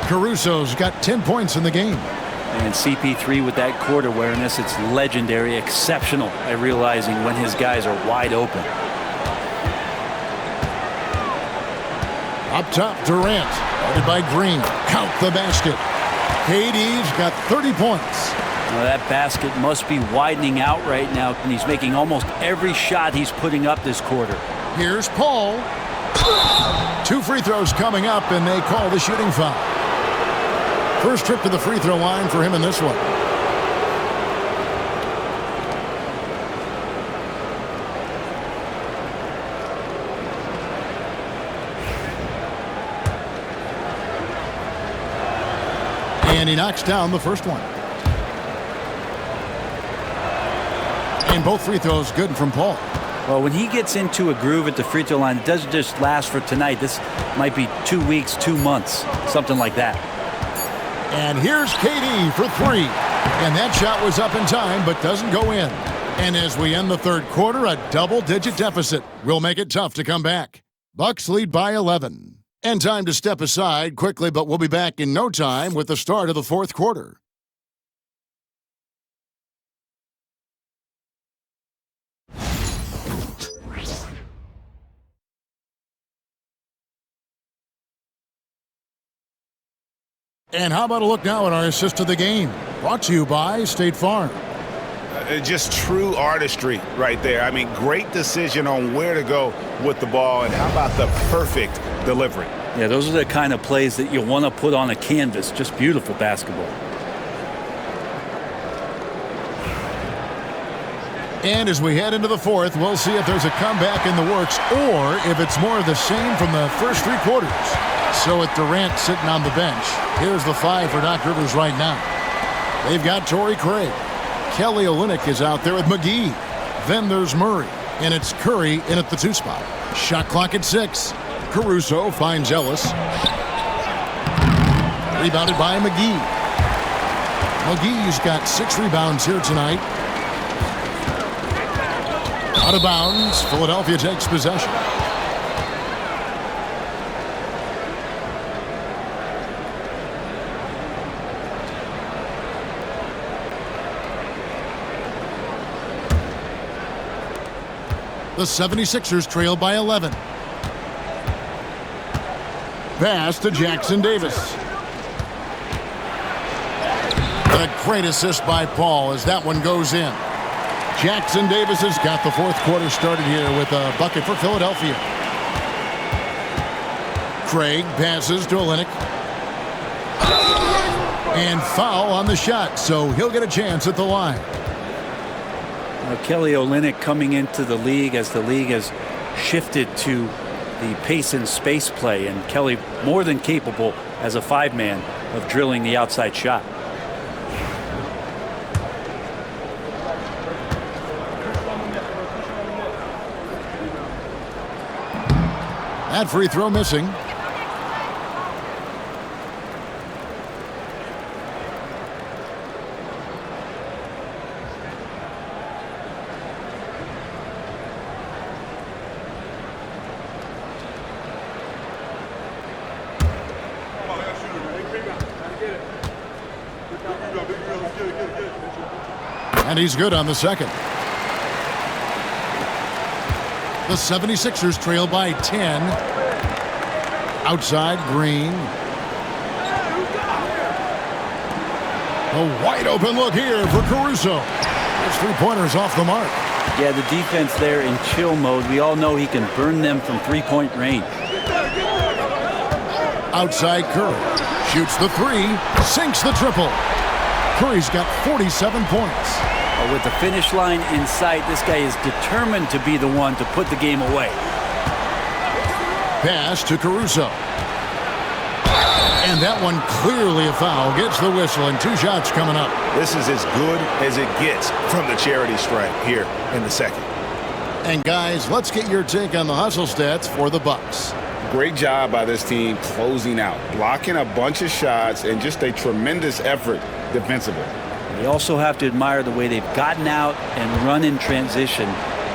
Caruso's got 10 points in the game. And CP3 with that court awareness, it's legendary, exceptional at realizing when his guys are wide open. Up top, Durant, guarded by Green. Count the basket. KD's got 30 points. Now that basket must be widening out right now, and he's making almost every shot he's putting up this quarter. Here's Paul. 2 free throws coming up, and they call the shooting foul. First trip to the free throw line for him in this one. And he knocks down the first one. And both free throws good from Paul. Well, when he gets into a groove at the free throw line, it doesn't just last for tonight. This might be 2 weeks, 2 months, something like that. And here's KD for 3. And that shot was up in time, but doesn't go in. And as we end the third quarter, a double-digit deficit will make it tough to come back. Bucks lead by 11. And time to step aside quickly, but we'll be back in no time with the start of the fourth quarter. And how about a look now at our assist of the game? Brought to you by State Farm. Just true artistry right there. I mean, great decision on where to go with the ball, and how about the perfect delivery? Yeah, those are the kind of plays that you want to put on a canvas. Just beautiful basketball. And as we head into the fourth, we'll see if there's a comeback in the works or if it's more of the same from the first 3 quarters. So with Durant sitting on the bench, here's the 5 for Doc Rivers right now. They've got Torrey Craig. Kelly Olynyk is out there with McGee. Then there's Murray, and it's Curry in at the 2 spot. Shot clock at 6. Caruso finds Ellis. Rebounded by McGee. McGee's got 6 rebounds here tonight. Out of bounds, Philadelphia takes possession. The 76ers trail by 11. Pass to Jackson Davis. A great assist by Paul as that one goes in. Jackson Davis has got the fourth quarter started here with a bucket for Philadelphia. Craig passes to Olynyk. And foul on the shot, so he'll get a chance at the line. Kelly Olynyk coming into the league as the league has shifted to the pace and space play, and Kelly more than capable as a 5-man of drilling the outside shot. That free throw missing. And he's good on the second. The 76ers trail by 10. Outside, Green. A wide open look here for Caruso. His 3-pointers off the mark. Yeah, the defense there in chill mode. We all know he can burn them from 3-point range. Outside, Curry. Shoots the 3. Sinks the triple. Curry's got 47 points. With the finish line in sight, this guy is determined to be the one to put the game away. Pass to Caruso. And that one clearly a foul. Gets the whistle and 2 shots coming up. This is as good as it gets from the charity stripe here in the second. And guys, let's get your take on the hustle stats for the Bucks. Great job by this team closing out, blocking a bunch of shots, and just a tremendous effort defensively. We also have to admire the way they've gotten out and run in transition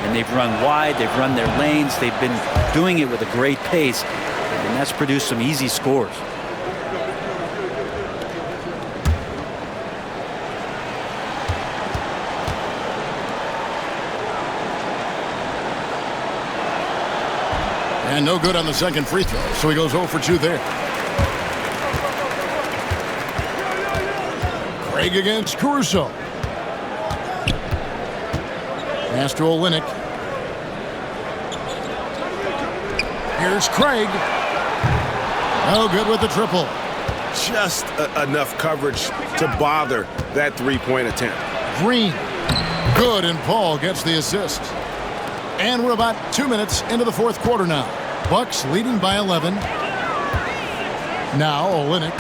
And they've run wide, they've run their lanes, they've been doing it with a great pace, and that's produced some easy scores. And no good on the second free throw, so he goes 0 for 2 there. Craig against Caruso. Pass to Olynyk. Here's Craig. No good with the triple. Just enough coverage to bother that three-point attempt. Green. Good, and Paul gets the assist. And we're about 2 minutes into the fourth quarter now. Bucks leading by 11. Now Olynyk.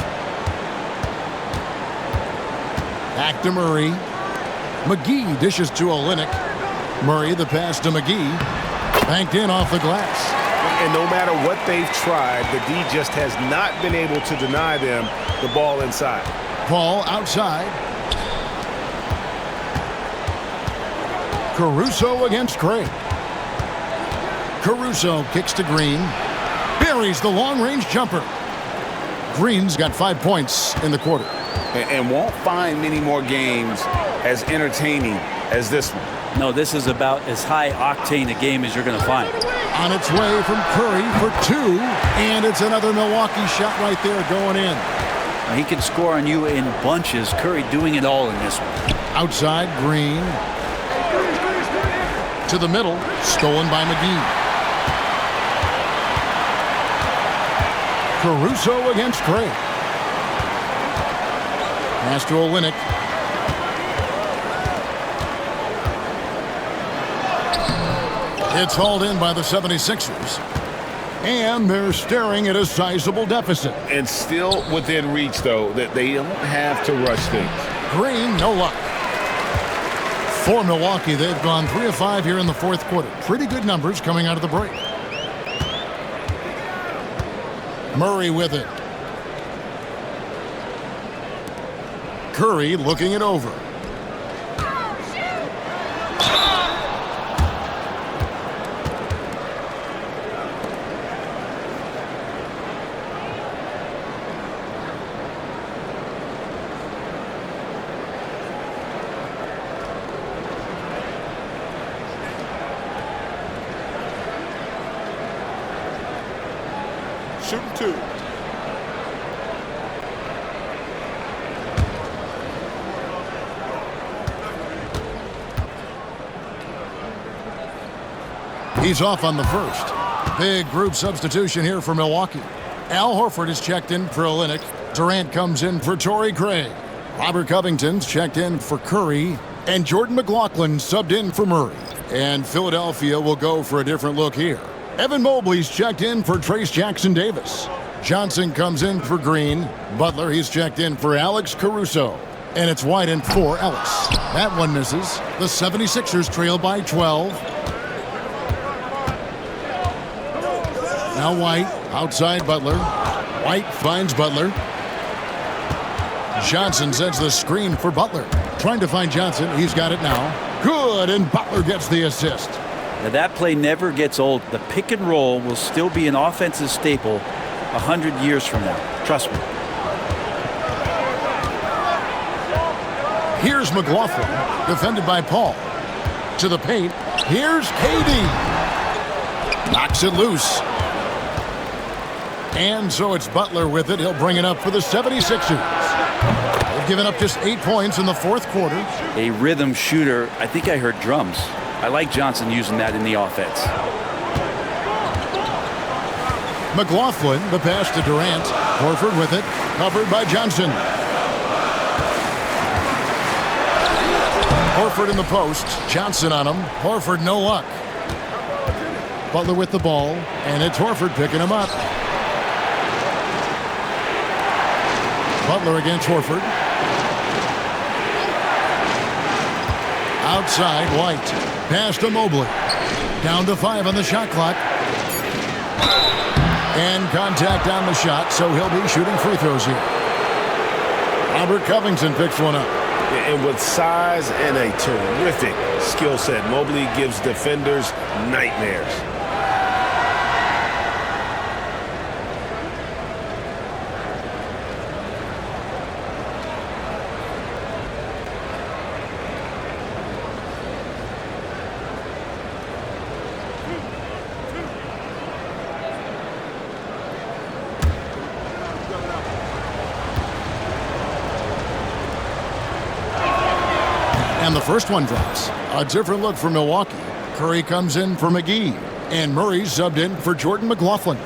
Back to Murray. McGee dishes to Olynyk. Murray, the pass to McGee. Banked in off the glass. And no matter what they've tried, the D just has not been able to deny them the ball inside. Paul outside. Caruso against Craig. Caruso kicks to Green. Buries the long-range jumper. Green's got 5 points in the quarter. And won't find many more games as entertaining as this one. No, this is about as high-octane a game as you're going to find. On its way from Curry for 2, and it's another Milwaukee shot right there going in. He can score on you in bunches. Curry doing it all in this one. Outside, Green. To the middle, stolen by McGee. Caruso against Craig. Pass to Olynyk. It's hauled in by the 76ers. And they're staring at a sizable deficit. And still within reach, though, that they don't have to rush things. Green, no luck. For Milwaukee, they've gone 3 of 5 here in the fourth quarter. Pretty good numbers coming out of the break. Murray with it. Curry looking it over. Shooting 2. He's off on the first. Big group substitution here for Milwaukee. Al Horford is checked in for Olynyk. Durant comes in for Torrey Craig. Robert Covington's checked in for Curry. And Jordan McLaughlin subbed in for Murray. And Philadelphia will go for a different look here. Evan Mobley's checked in for Trace Jackson-Davis. Johnson comes in for Green. Butler, he's checked in for Alex Caruso. And it's White in for Ellis. That one misses. The 76ers trail by 12. Now White, outside Butler. White finds Butler. Johnson sends the screen for Butler. Trying to find Johnson. He's got it now. Good, and Butler gets the assist. Now that play never gets old. The pick and roll will still be an offensive staple 100 years from now. Trust me. Here's McLaughlin, defended by Paul. To the paint. Here's KD. Knocks it loose. And so it's Butler with it. He'll bring it up for the 76ers. They've given up just 8 points in the fourth quarter. A rhythm shooter. I think I heard drums. I like Johnson using that in the offense. McLaughlin, the pass to Durant. Horford with it. Covered by Johnson. Horford in the post. Johnson on him. Horford no luck. Butler with the ball. And it's Horford picking him up. Butler against Horford. Outside, White. Pass to Mobley. Down to 5 on the shot clock. And contact on the shot, so he'll be shooting free throws here. Robert Covington picks one up. And with size and a terrific skill set, Mobley gives defenders nightmares. And the first one drops. A different look for Milwaukee. Curry comes in for McGee. And Murray subbed in for Jordan McLaughlin.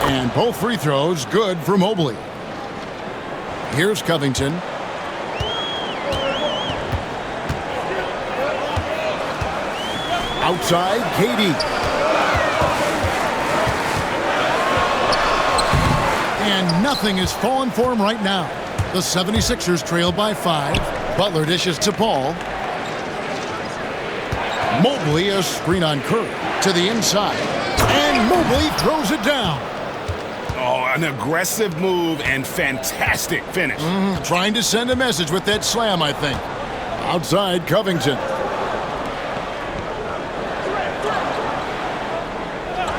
And both free throws good for Mobley. Here's Covington. Outside, KD. And nothing is falling for him right now. The 76ers trail by 5. Butler dishes to Paul. Mobley, a screen on Curry. To the inside. And Mobley throws it down. Oh, an aggressive move and fantastic finish. Trying to send a message with that slam, I think. Outside, Covington.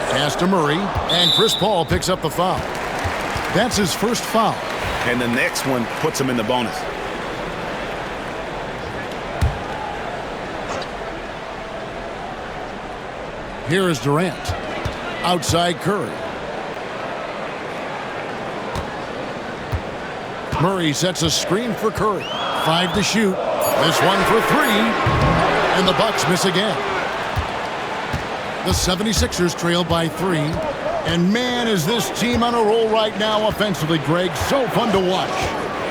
Pass to Murray, and Chris Paul picks up the foul. That's his first foul. And the next one puts him in the bonus. Here is Durant. Outside, Curry. Murray sets a screen for Curry. 5 to shoot. This one for 3. And the Bucks miss again. The 76ers trail by 3. And man, is this team on a roll right now offensively, Greg. So fun to watch.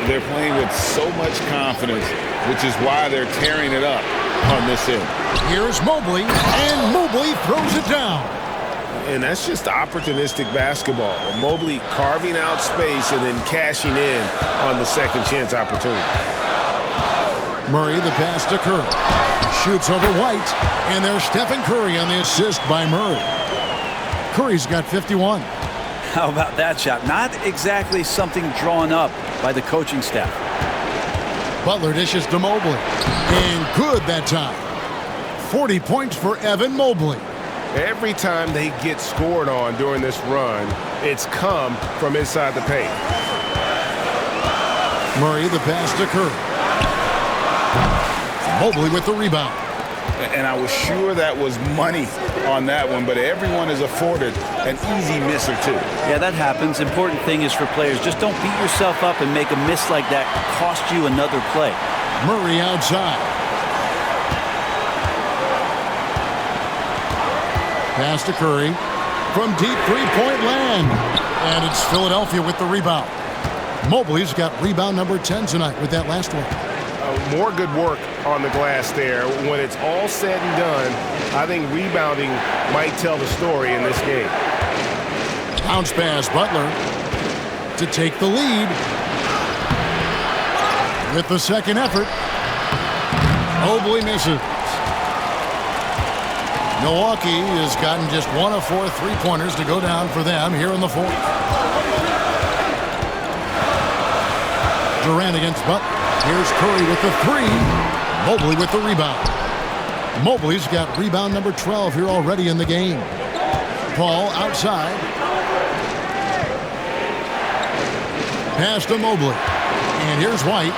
They're playing with so much confidence, which is why they're tearing it up on this end. Here's Mobley, and Mobley throws it down. And that's just opportunistic basketball. Mobley carving out space and then cashing in on the second chance opportunity. Murray, the pass to Curry. Shoots over White, and there's Stephen Curry on the assist by Murray. Curry's got 51. How about that shot? Not exactly something drawn up by the coaching staff. Butler dishes to Mobley. And good that time. 40 points for Evan Mobley. Every time they get scored on during this run, it's come from inside the paint. Murray, the pass to Curry. Mobley with the rebound. And I was sure that was money on that one, but everyone is afforded an easy miss or two. Yeah, that happens. Important thing is for players, just don't beat yourself up and make a miss like that cost you another play. Murray outside. Pass to Curry from deep three-point land. And it's Philadelphia with the rebound. Mobley's got rebound number 10 tonight with that last one. More good work on the glass there. When it's all said and done, I think rebounding might tell the story in this game. Bounce pass, Butler to take the lead. With the second effort, Mobley misses. Milwaukee has gotten just 1 of 4 three-pointers to go down for them here in the fourth. Durant against Butler. Here's Curry with the 3. Mobley with the rebound. Mobley's got rebound number 12 here already in the game. Paul outside. Pass to Mobley. And here's White.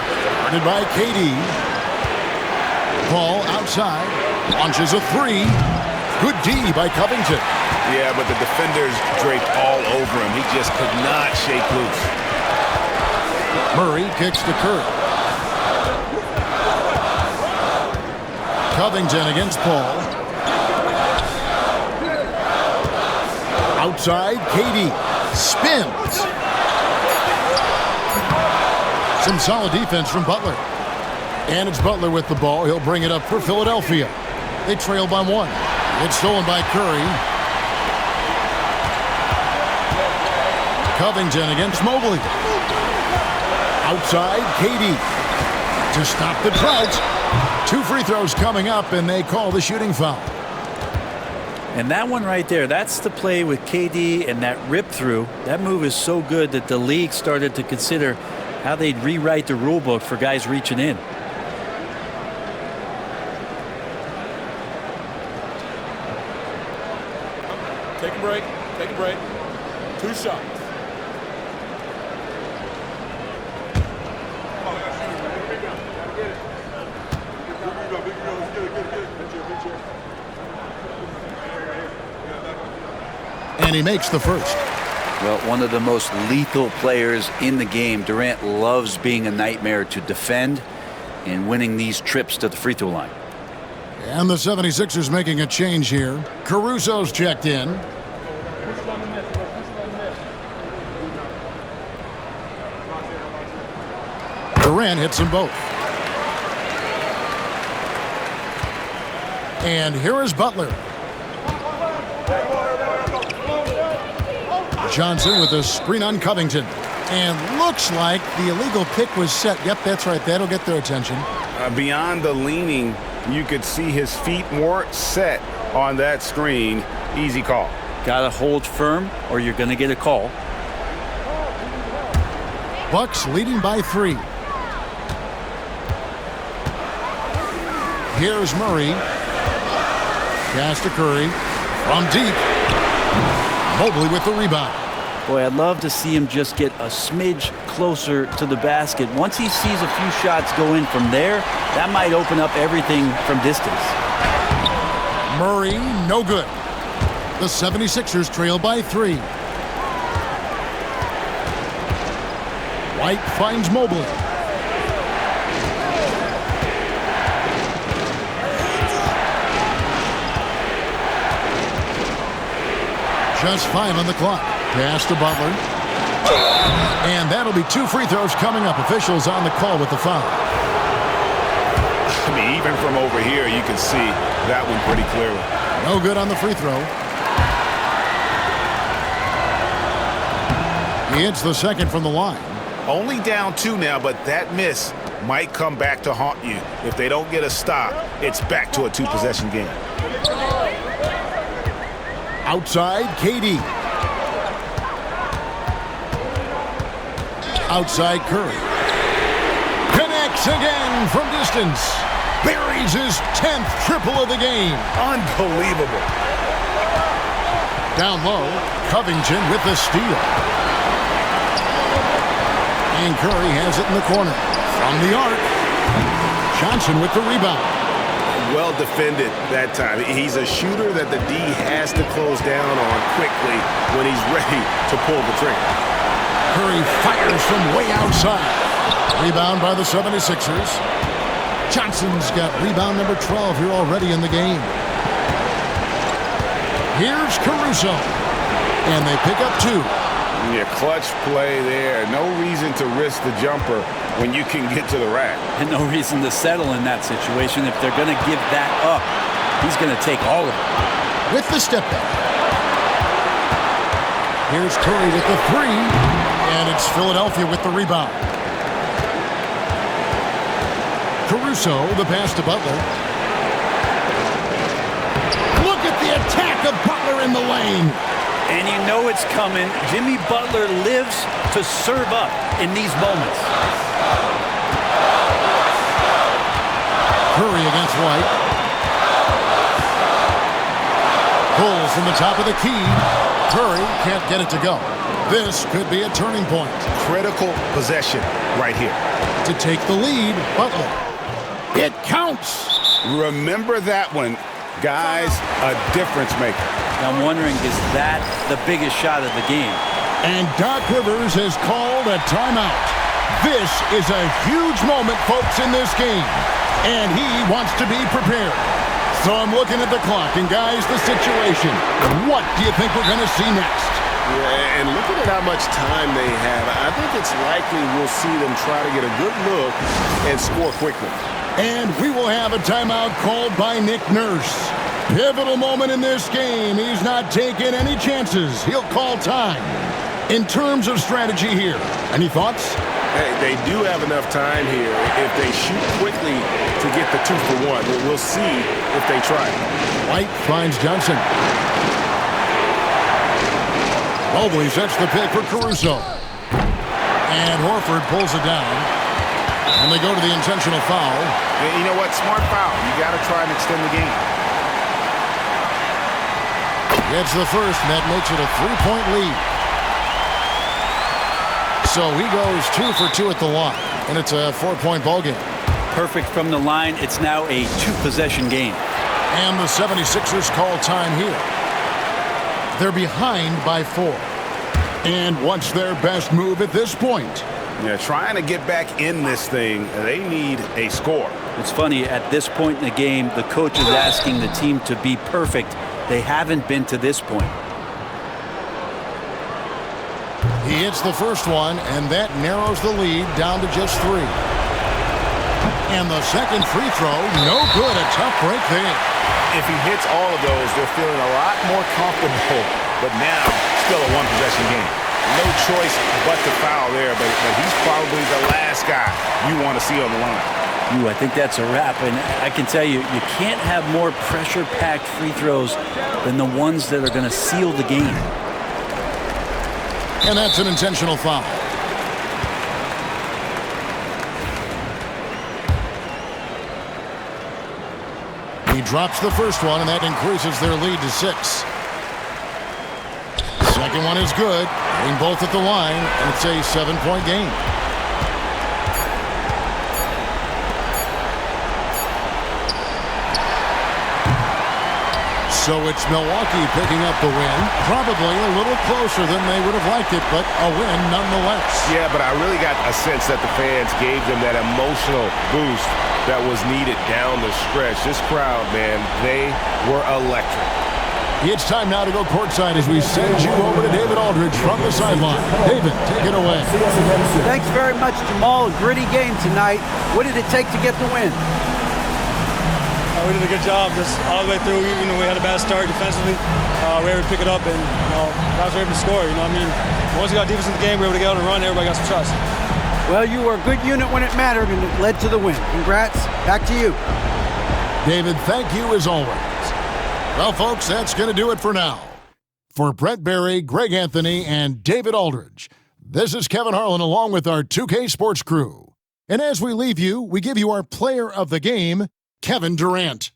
Guarded by KD. Paul outside. Launches a 3. Good D by Covington. Yeah, but the defenders draped all over him. He just could not shake loose. Murray kicks to Curry. Covington against Paul. Outside, KD spins. Some solid defense from Butler. And it's Butler with the ball. He'll bring it up for Philadelphia. They trail by 1. It's stolen by Curry. Covington against Mobley. Outside, KD. To stop the drought. 2 free throws coming up, and they call the shooting foul. And that one right there, that's the play with KD and that rip through. That move is so good that the league started to consider how they'd rewrite the rule book for guys reaching in. Take a break. Take a break. 2 shots. And he makes the first. Well, one of the most lethal players in the game. Durant loves being a nightmare to defend and winning these trips to the free throw line. And the 76ers making a change here. Caruso's checked in. Durant hits them both. And here is Butler. Johnson with a screen on Covington. And looks like the illegal pick was set. Yep, that's right. That'll get their attention. Beyond the leaning, you could see his feet more set on that screen. Easy call. Got to hold firm or you're going to get a call. Bucks leading by 3. Here's Murray. Pass to Curry. From deep. Mobley with the rebound. Boy, I'd love to see him just get a smidge closer to the basket. Once he sees a few shots go in from there, that might open up everything from distance. Murray, no good. The 76ers trail by 3. White finds Mobley. Just 5 on the clock. Pass to Butler. And that'll be 2 free throws coming up. Officials on the call with the foul. I mean, even from over here, you can see that one pretty clearly. No good on the free throw. He hits the second from the line. Only down 2 now, but that miss might come back to haunt you. If they don't get a stop, it's back to a 2-possession game. Outside, KD. Outside, Curry. Connects again from distance. Buries his 10th triple of the game. Unbelievable. Down low, Covington with the steal. And Curry has it in the corner. From the arc. Johnson with the rebound. Well defended that time. He's a shooter that the D has to close down on quickly when he's ready to pull the trigger. Curry fires from way outside. Rebound by the 76ers. Johnson's got rebound number 12 here already in the game. Here's Caruso. And they pick up 2. Yeah, clutch play there. No reason to risk the jumper when you can get to the rack. And no reason to settle in that situation. If they're going to give that up, he's going to take all of it. With the step back. Here's Curry with the 3. And it's Philadelphia with the rebound. Caruso, the pass to Butler. Look at the attack of Butler in the lane. And you know it's coming. Jimmy Butler lives to serve up in these moments. Curry against White. Pulls from the top of the key. Curry can't get it to go. This could be a turning point. Critical possession right here. To take the lead, Butler. It counts. Remember that one. Guys, a difference maker. I'm wondering, is that the biggest shot of the game? And Doc Rivers has called a timeout. This is a huge moment, folks, in this game. And he wants to be prepared. So I'm looking at the clock, and guys, the situation. What do you think we're going to see next? Yeah, and looking at how much time they have, I think it's likely we'll see them try to get a good look and score quickly. And we will have a timeout called by Nick Nurse. Pivotal moment in this game. He's not taking any chances. He'll call time. In terms of strategy here, any thoughts? Hey, they do have enough time here if they shoot quickly to get the 2 for 1. We'll see if they try. White finds Johnson. Mobley sets the pick for Caruso. And Horford pulls it down. And they go to the intentional foul. And you know what? Smart foul. You got to try and extend the game. Gets the first, and that makes it a 3-point lead. So he goes 2 for 2 at the line, and it's a 4-point ball game. Perfect from the line. It's now a 2-possession game. And the 76ers call time here. They're behind by 4. And what's their best move at this point? Yeah, trying to get back in this thing, they need a score. It's funny, at this point in the game, the coach is asking the team to be perfect. They haven't been to this point. He hits the first one, and that narrows the lead down to just 3. And the second free throw, no good. A tough break there. If he hits all of those, they're feeling a lot more comfortable. But now, still a 1-possession game. No choice but to foul there, but he's probably the last guy you want to see on the line. Ooh, I think that's a wrap, and I can tell you, you can't have more pressure-packed free throws than the ones that are going to seal the game. And that's an intentional foul. He drops the first one, and that increases their lead to 6. Second one is good. Hitting both at the line, and it's a 7-point game. So it's Milwaukee picking up the win. Probably a little closer than they would have liked it, but a win nonetheless. Yeah, but I really got a sense that the fans gave them that emotional boost that was needed down the stretch. This crowd, man, they were electric. It's time now to go courtside as we send you over to David Aldridge from the sideline. David, take it away. Thanks very much, Jamal. A gritty game tonight. What did it take to get the win? We did a good job just all the way through. You know, we had a bad start defensively. We were able to pick it up, and guys were able to score. You know what I mean? Once we got defense in the game, we were able to get on the run. Everybody got some trust. Well, you were a good unit when it mattered, and it led to the win. Congrats. Back to you. David, thank you as always. Well, folks, that's going to do it for now. For Brett Berry, Greg Anthony, and David Aldridge, this is Kevin Harlan along with our 2K Sports crew. And as we leave you, we give you our player of the game, Kevin Durant.